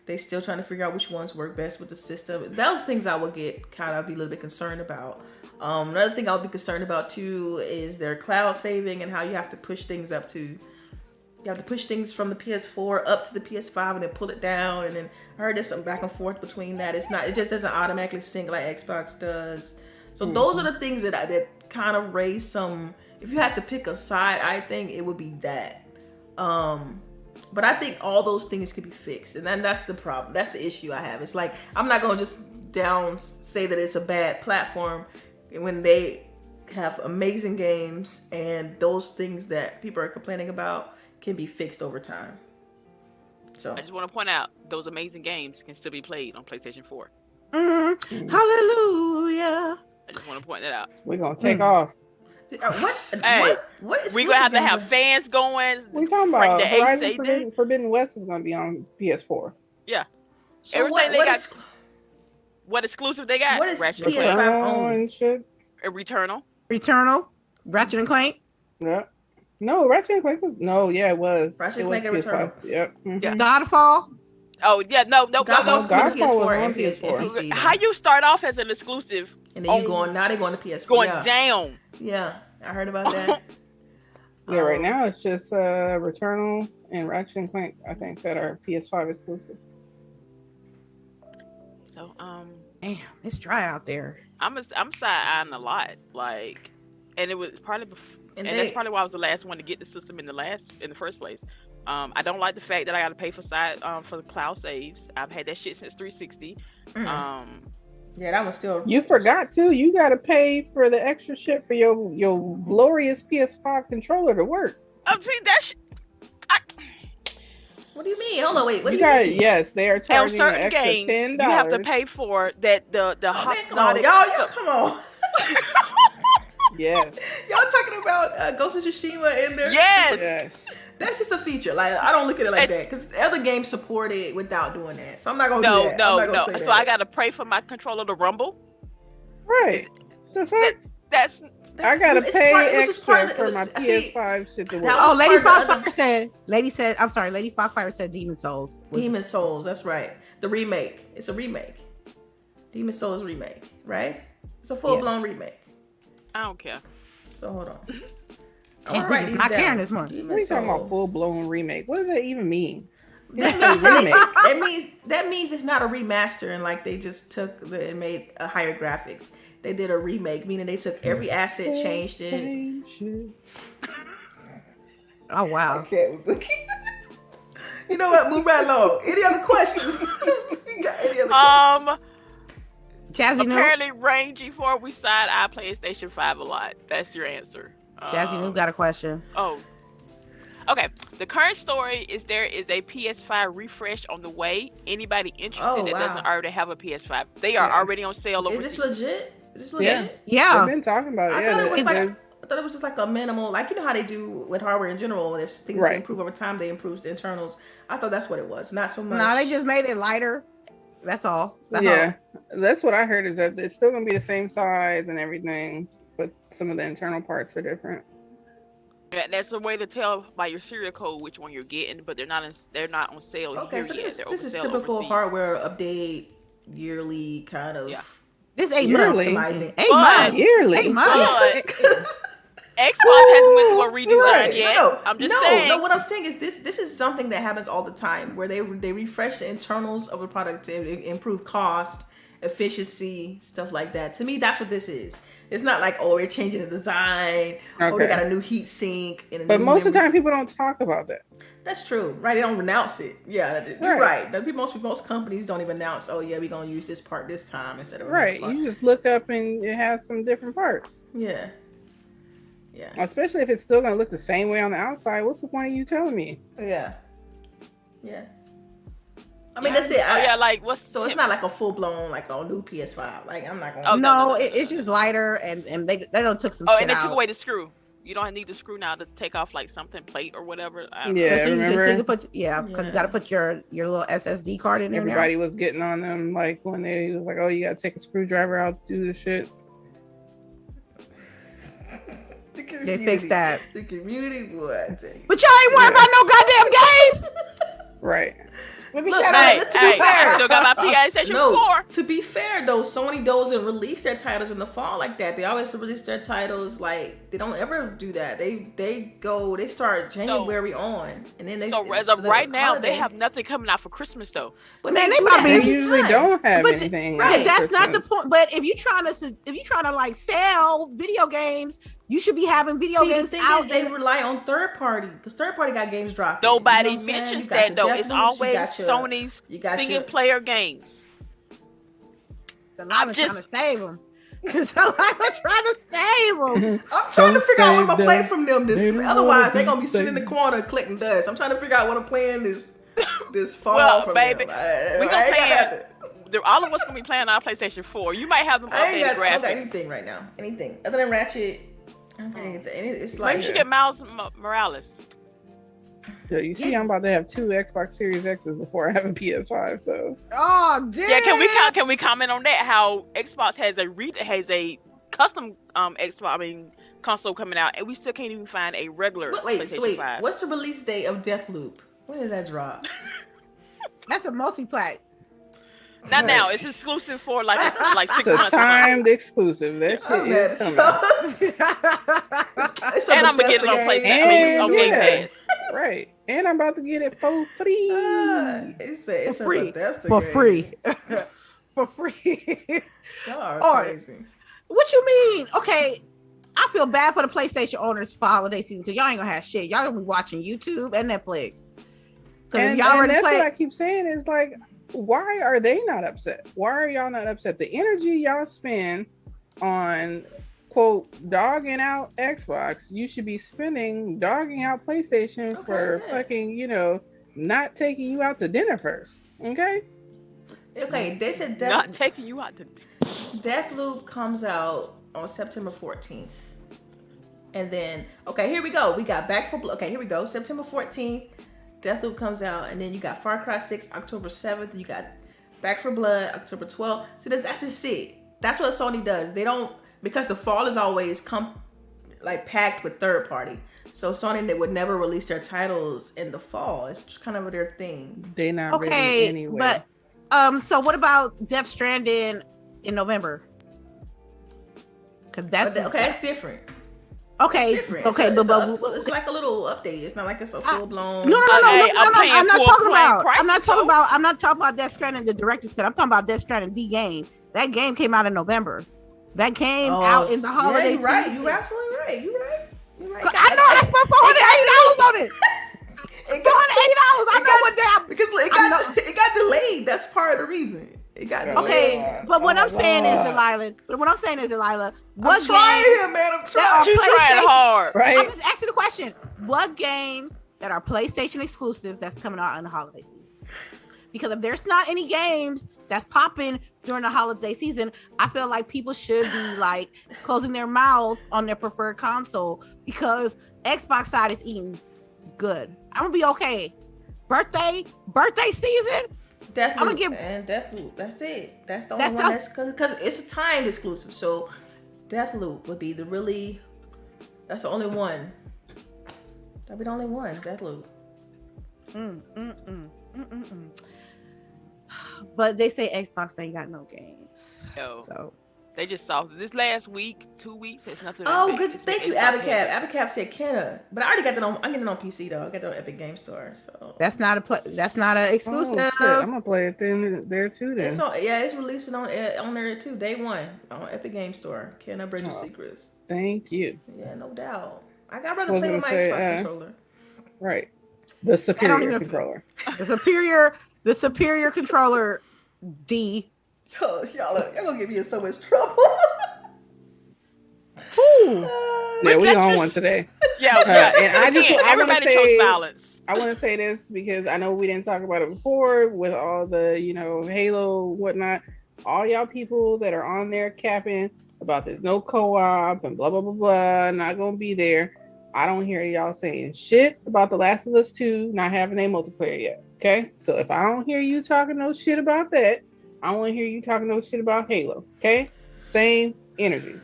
they still trying to figure out which ones work best with the system. Those things I would be a little bit concerned about. Another thing I'll be concerned about too is their cloud saving and how you have to push things from the PS4 up to the PS5 and then pull it down. And then I heard there's some back and forth between that. It just doesn't automatically sync like Xbox does. So those are the things that kind of raise some. If you had to pick a side, I think it would be that. But I think all those things could be fixed. And then that's the problem. That's the issue I have. It's like, I'm not going to just say that it's a bad platform when they have amazing games and those things that people are complaining about can be fixed over time. So I just want to point out those amazing games can still be played on PlayStation 4. Hallelujah. I just want to point that out. We're going to take off. Hey, what we gonna have to have fans going. We talking about Horizon Forbidden West is gonna be on PS4. Yeah. So everything they got. What exclusive they got? What is Ratchet PS5 only? Returnal. Ratchet and Clank. Yeah. No, Ratchet and Clank was it was. Ratchet and Clank and Returnal. Yep. Mm-hmm. Yeah. Godfall. Oh yeah, no. Godfall PS4 and PC. How you start off as an exclusive and then you going? Now they going to PS4. Going down. Yeah, I heard about that. Yeah, right now it's just Returnal and Ratchet and Clank. I think that are PS5 exclusive. So damn, it's dry out there. I'm side-eyeing a lot, like, and it was probably and that's probably why I was the last one to get the system in the first place. I don't like the fact that I got to pay for the cloud saves. I've had that shit since 360. Yeah, that was still. You forgot to. You got to pay for the extra shit for your glorious PS5 controller to work. See that shit. What do you mean? Hold on, wait. What do you mean? Yes, they are charging on certain extra games. $10. You have to pay for that. Come on, y'all, come on. Yes. Y'all talking about Ghost of Tsushima in there? Yes. That's just a feature. Like, I don't look at it like that because other games support it without doing that. So I'm not gonna do that. No. So I gotta pray for my controller to rumble. Right. The fuck. That's I gotta pay extra for my PS5 shit to work. Oh, Lady Foxfire said Demon Souls. Demon Souls, that's right. The remake. It's a remake. Demon Souls remake, right? It's a full-blown remake. I don't care. So hold on. I'm not caring this morning. What are you talking about? Full-blown remake? What does that even mean? That means it's not a remaster and like they just took and made a higher graphics. They did a remake, meaning they took every asset, changed it. Oh wow! Okay. You know what? Move right along. Any other questions? You got any other Jazzy apparently Rangy for we side eye PlayStation 5 a lot. That's your answer. Jazzy Noob got a question. Oh. Okay. The current story is there is a PS5 refresh on the way. Anybody interested that doesn't already have a PS5, they are already on sale overseas. Is this legit? Yes. Yeah. We've been talking about it. I thought it was just like a minimal, like you know how they do with hardware in general. If things improve over time, they improve the internals. I thought that's what it was. Not so much. No, they just made it lighter. That's all. That's what I heard is that it's still gonna be the same size and everything, but some of the internal parts are different. Yeah, that's a way to tell by your serial code which one you're getting, but they're not on sale. Okay, so this is typical overseas. Hardware update yearly kind of. Yeah. This 8 months. 8 months. Yearly. 8 months. Xbox hasn't went through a redesign yet. No, I'm just saying. No, what I'm saying is this is something that happens all the time where they refresh the internals of a product to improve cost, efficiency, stuff like that. To me, that's what this is. It's not like, oh, we're changing the design. Okay. Oh, they got a new heat sink. But most of the time, people don't talk about that. That's true, right? They don't announce it. Yeah, you're right. Most companies don't even announce, oh yeah, we're gonna use this part this time instead of right. You just look up and it has some different parts. Yeah. Especially if it's still gonna look the same way on the outside. What's the point of you telling me? Yeah. I mean, that's it. It's not like a full blown like a new PS5. Like I'm not gonna. Oh no, it's just lighter and they don't took some. Oh, shit and they out. took away the screw. You don't need the screw now to take off like something plate or whatever. Remember? You put, because you got to put your little SSD card in there. Everybody was getting on them like when they was like, "Oh, you got to take a screwdriver out to do this shit." They fixed that. The community, boy. But y'all ain't worried about no goddamn games. Right. To be fair, I still got my PlayStation 4. To be fair, though, Sony doesn't release their titles in the fall like that. They always release their titles like they don't ever do that. They start January on, and then they. So as of right now, they have nothing coming out for Christmas though. But man, they usually don't have anything. Right, that's not the point. But if you're trying to like sell video games, you should be having video games out. They rely on third party because third party got games dropping. Nobody mentions that though. It's always Sony's single player games. I'm just trying to save them. Because I'm trying to save them. I'm trying to figure out what I'm going to play from them. Otherwise, they're going to be sitting in the corner collecting dust. I'm trying to figure out what I'm playing this fall. Well, from baby, them. we're going to play all of us going to be playing our PlayStation 4. You might have them updated graphics. I don't got anything right now. Anything. Other than Ratchet, Okay, it's Maybe like she get Miles Morales. So you see, I'm about to have 2 Xbox Series X's before I have a PS5. So Oh, damn. Yeah, can we comment on that? How Xbox has a custom console coming out, and we still can't even find a regular PlayStation 5. What's the release date of Deathloop? When did that drop? That's a multi-plat. Not now. It's exclusive for like 6 it's a months. timed exclusive. That shit is coming. And I'm gonna get it on PlayStation. On Game Pass. Right. And I'm about to get it for free. It's free. For free. For free. Y'all are crazy. What you mean? Okay, I feel bad for the PlayStation owners for holiday season because y'all ain't gonna have shit. Y'all gonna be watching YouTube and Netflix. And that's what I keep saying is like, why are they not upset? Why are y'all not upset? The energy y'all spend on quote dogging out Xbox, you should be spending dogging out PlayStation for fucking, not taking you out to dinner first. Okay, they said not taking you out to Deathloop comes out on September 14th. And then here we go. We got Back 4 Blood. Okay, here we go. September 14th. Deathloop comes out, and then you got Far Cry 6 October 7th. You got Back 4 Blood October 12th. So that's just it. That's what Sony does. They don't, because the fall is always packed with third party. So Sony, they would never release their titles in the fall. It's kind of their thing. They not ready anyway. But so what about Death Stranding in November? Because that's it's different. Okay. It's different. Okay, it's like a little update. It's not like it's a full blown. No. I'm not talking about Death Stranding, the director's cut. I'm talking about Death Stranding, the game. That game came out in November. That came out in the holiday. You're right. You're absolutely right. You're right. I know. I spent $480 on it. $480. I know what that because it got delayed. That's part of the reason. It got delayed. Okay, but what I'm saying is, Delilah. I'm trying here, man. I'm trying. She's trying hard, right? I'm just asking the question: what games that are PlayStation exclusives that's coming out in the holiday season? Because if there's not any games that's popping during the holiday season, I feel like people should be like closing their mouth on their preferred console because Xbox side is eating good. I'm gonna be okay. Birthday season. Deathloop. That's it. That's the only one. That's because it's a timed exclusive. So Deathloop would be that's the only one. That'd be the only one. Deathloop. But they say Xbox ain't got no games. No. So they just saw this last week, 2 weeks. It's nothing. Good. Thank you, Abacab. Abacab said Kenna, but I already got that on. I'm getting it on PC though. I got it on Epic Game Store. So that's not an exclusive. Oh, shit. I'm gonna play it there too. Then it's releasing on there too. Day one on Epic Game Store. Kenna Bridge of Secrets. Thank you. Yeah, no doubt. I'd rather play with my Xbox controller. Right. The superior controller. The superior controller. D. Yo, y'all gonna get me in so much trouble. Yeah, we on one today. Yeah. And everybody chose violence. I want to say this because I know we didn't talk about it before with all the, Halo, whatnot. All y'all people that are on there capping about there's no co-op and blah, blah, blah, blah, not going to be there. I don't hear y'all saying shit about The Last of Us 2 not having a multiplayer yet. Okay? So if I don't hear you talking no shit about that, I want to hear you talking no shit about Halo. Okay? Same energy.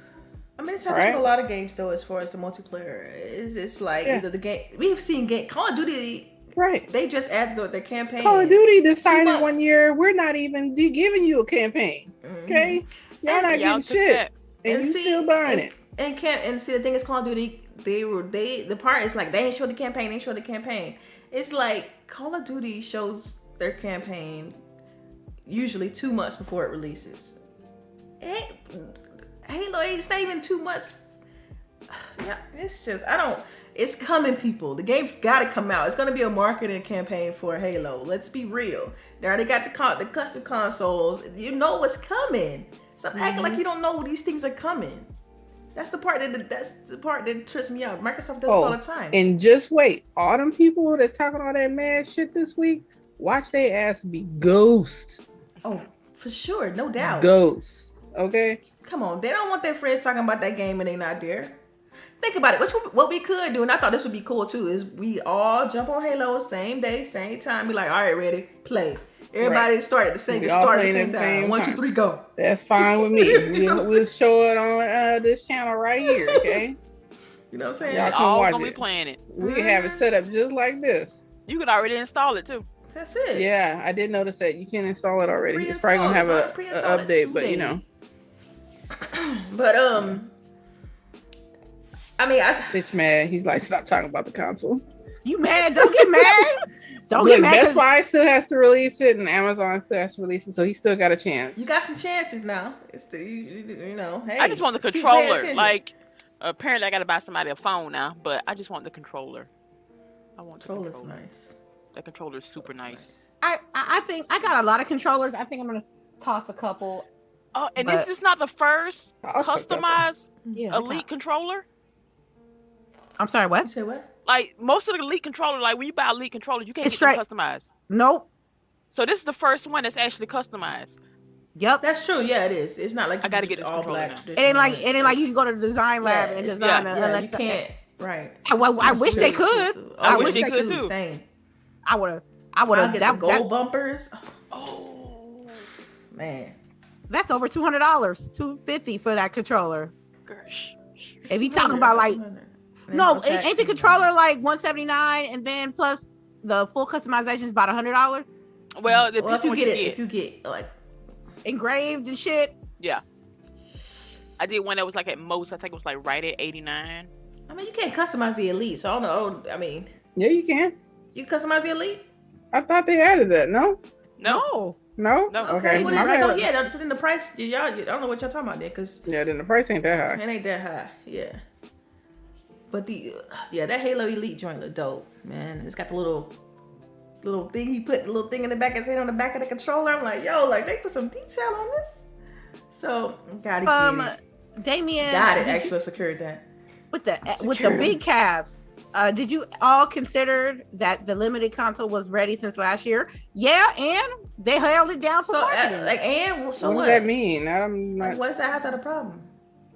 I mean, it's happening with a lot of games though, as far as the multiplayer. It's like either the game we've seen Call of Duty. Right. They just added the campaign. Call of Duty decided one year we're not even giving you a campaign. Okay? Y'all not getting shit. And you still buying it. And see, the thing is, Call of Duty, the part is like they ain't showed the campaign. It's like Call of Duty shows their campaign usually 2 months before it releases. Halo, it's not even 2 months. Yeah, it's coming, people. The game's gotta come out. It's gonna be a marketing campaign for Halo. Let's be real. They already got the custom consoles. You know what's coming. Stop acting like you don't know these things are coming. That's the part that trips me out. Microsoft does this all the time. And just wait. All them people that's talking all that mad shit this week, watch their ass be ghost. Oh, for sure. No doubt. Ghost. Okay? Come on. They don't want their friends talking about that game and they not there. think about it. What we could do, and I thought this would be cool too, is we all jump on Halo same day, same time. Be like, all right, ready, play. Everybody start at the same time. 1, 2, 3, go. That's fine with me. We'll show it on this channel right here, okay? You know what I'm saying? Y'all all gonna be playing it. We can have it set up just like this. You could already install it too. That's it. Yeah, I did notice that you can install it already. It's probably gonna have an update, but you know. But I mean, bitch mad. He's like, stop talking about the console. You mad? Don't get mad. Don't get mad. Best Buy still has to release it, and Amazon still has to release it, so he still got a chance. You got some chances now. It's the, you know. Hey, I just want the controller. Like, apparently, I got to buy somebody a phone now, but I just want the controller. I want the controller. Nice. That controller is super nice. I think I got a lot of controllers. I think I'm gonna toss a couple. Oh, and is this not the first customized Elite controller? I'm sorry, what? You say what? Like, most of the Elite controller, like when you buy Elite controllers, you can't get them customized. Nope. So this is the first one that's actually customized. Yep, that's true. Yeah, it is. It's not like I gotta get this all controller black. now. It ain't like you can go to the design lab and design you can't. Right. I wish they could. I wish they could too. I would have. Get the gold bumpers. Oh man, that's over $200, $250 for that controller. Gosh. If you talking about like, no, ain't the controller like $179, and then plus the full customization is about $100? Well, if you get like engraved and shit. Yeah, I did one that was like at most, I think it was like right at $89. I mean, you can't customize the Elite, so I don't know. I mean, yeah, you can. You customize the Elite? I thought they added that. No. Okay. So yeah, so then the price, y'all, I don't know what y'all talking about there, cause then the price ain't that high. It ain't that high. Yeah. But that Halo Elite joint look dope, man. It's got the little thing he put, the little thing in the back of his head on the back of the controller. I'm like, yo, like they put some detail on this. So gotta get it. Damien got it. Actually secured that with the big calves. Did you all consider that the limited console was ready since last year? Yeah, and they held it down for marketing. What does that mean? I'm not. What's that? How's that a problem?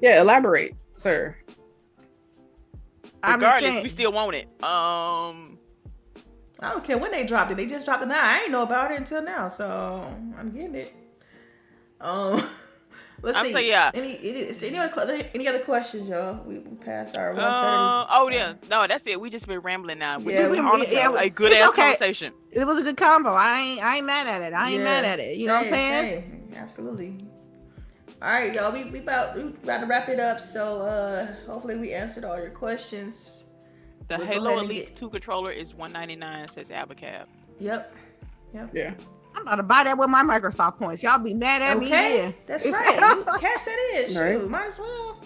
Yeah, elaborate, sir. Regardless, we still want it. I don't care when they dropped it. They just dropped it now. I ain't know about it until now, so I'm getting it. Let's see. Say, yeah. Any other questions, y'all? We passed our 1:30. Oh yeah, no, that's it. We just been rambling now. A good ass conversation. It was a good combo. I ain't mad at it. You know what I'm saying? Absolutely. All right, y'all. We about to wrap it up. So hopefully we answered all your questions. The Halo Elite 2 controller is $199. Says Abacab. Yep. Yeah. I'm about to buy that with my Microsoft points. Y'all be mad at me. Okay, that's right. Cash that in. Shoot, right. Might as well.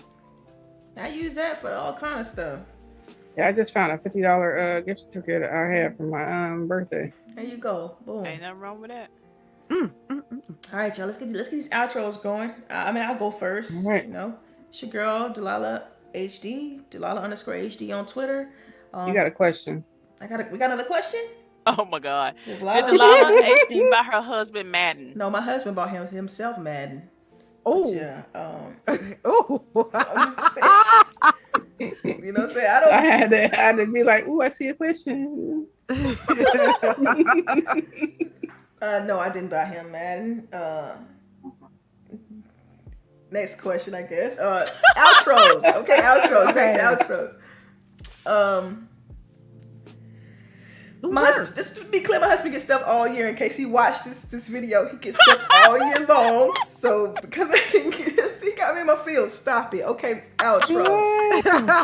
I use that for all kind of stuff. Yeah, I just found a $50 gift certificate I had for my birthday. There you go. Boom. Ain't nothing wrong with that. All right, y'all. Let's get these outros going. I'll go first. All right. You know, it's your girl Delilah HD, Delilah_HD on Twitter. You got a question? We got another question. Oh my God! Did Delilah HD buy her husband Madden? No, my husband bought himself Madden. Oh yeah. Oh. You know what I'm saying? I had to be like, ooh, I see a question. No, I didn't buy him Madden. Next question, I guess. Outros. Okay, outros. Back to outros. My husband, just to be clear, my husband gets stuff all year. In case he watched this video, he gets stuff all year long. So because I can he got me in my field. Stop it. Okay, outro.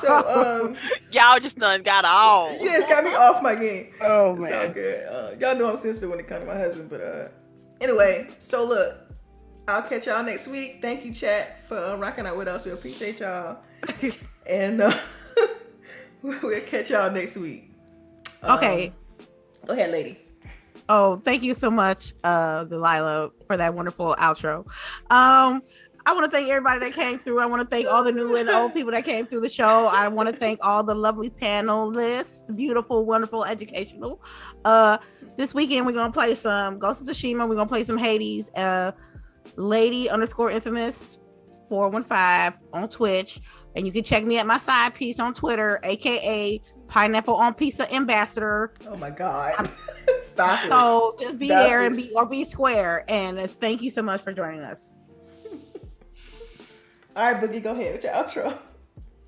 So y'all just done got all. Yeah, it's got me off my game. Oh man, it's all good. Y'all know I'm sensitive when it comes to my husband, but anyway. So look, I'll catch y'all next week. Thank you, chat, for rocking out with us. We appreciate y'all, and we'll catch y'all next week. Okay. Go ahead, lady. Oh, thank you so much, Delilah, for that wonderful outro. I want to thank everybody that came through. I want to thank all the new and old people that came through the show. I want to thank all the lovely panelists, beautiful, wonderful, educational. This weekend, we're going to play some Ghost of Tsushima. We're going to play some Hades. Lady_infamous 415 on Twitch. And you can check me at my side piece on Twitter, aka Pineapple on Pizza Ambassador. Oh my God. Stop it. So just be there and be square. And thank you so much for joining us. All right, Boogie, go ahead with your outro.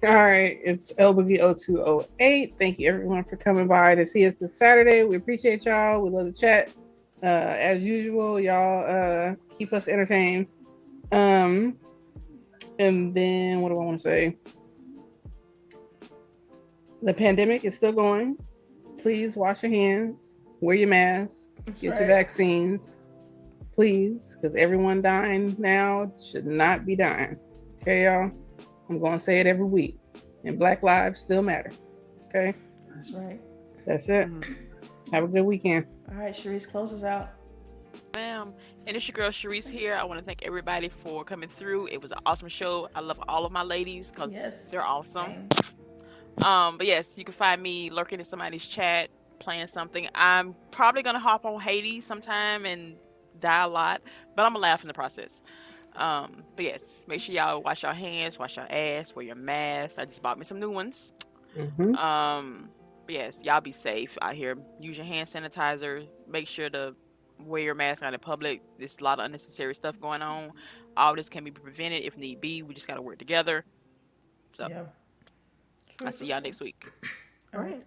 All right, it's LBOOGIE0208. Thank you everyone for coming by to see us this Saturday. We appreciate y'all. We love the chat. As usual, y'all keep us entertained. And then what do I want to say? The pandemic is still going. Please wash your hands, wear your masks, get your vaccines, please, because everyone dying now should not be dying. Okay, y'all? I'm going to say it every week. And Black lives still matter. Okay? That's right. That's it. Have a good weekend. All right, CHAREECE, close us out. Ma'am. And it's your girl CHAREECE here. I want to thank everybody for coming through. It was an awesome show. I love all of my ladies because they're awesome. Same. But yes, you can find me lurking in somebody's chat, playing something. I'm probably going to hop on Hades sometime and die a lot, but I'm going to laugh in the process. But yes, make sure y'all wash your hands, wash your ass, wear your mask. I just bought me some new ones. But yes, y'all be safe out here. Use your hand sanitizer. Make sure to wear your mask out in public. There's a lot of unnecessary stuff going on. All this can be prevented if need be. We just got to work together. So, I'll see y'all next week. All right.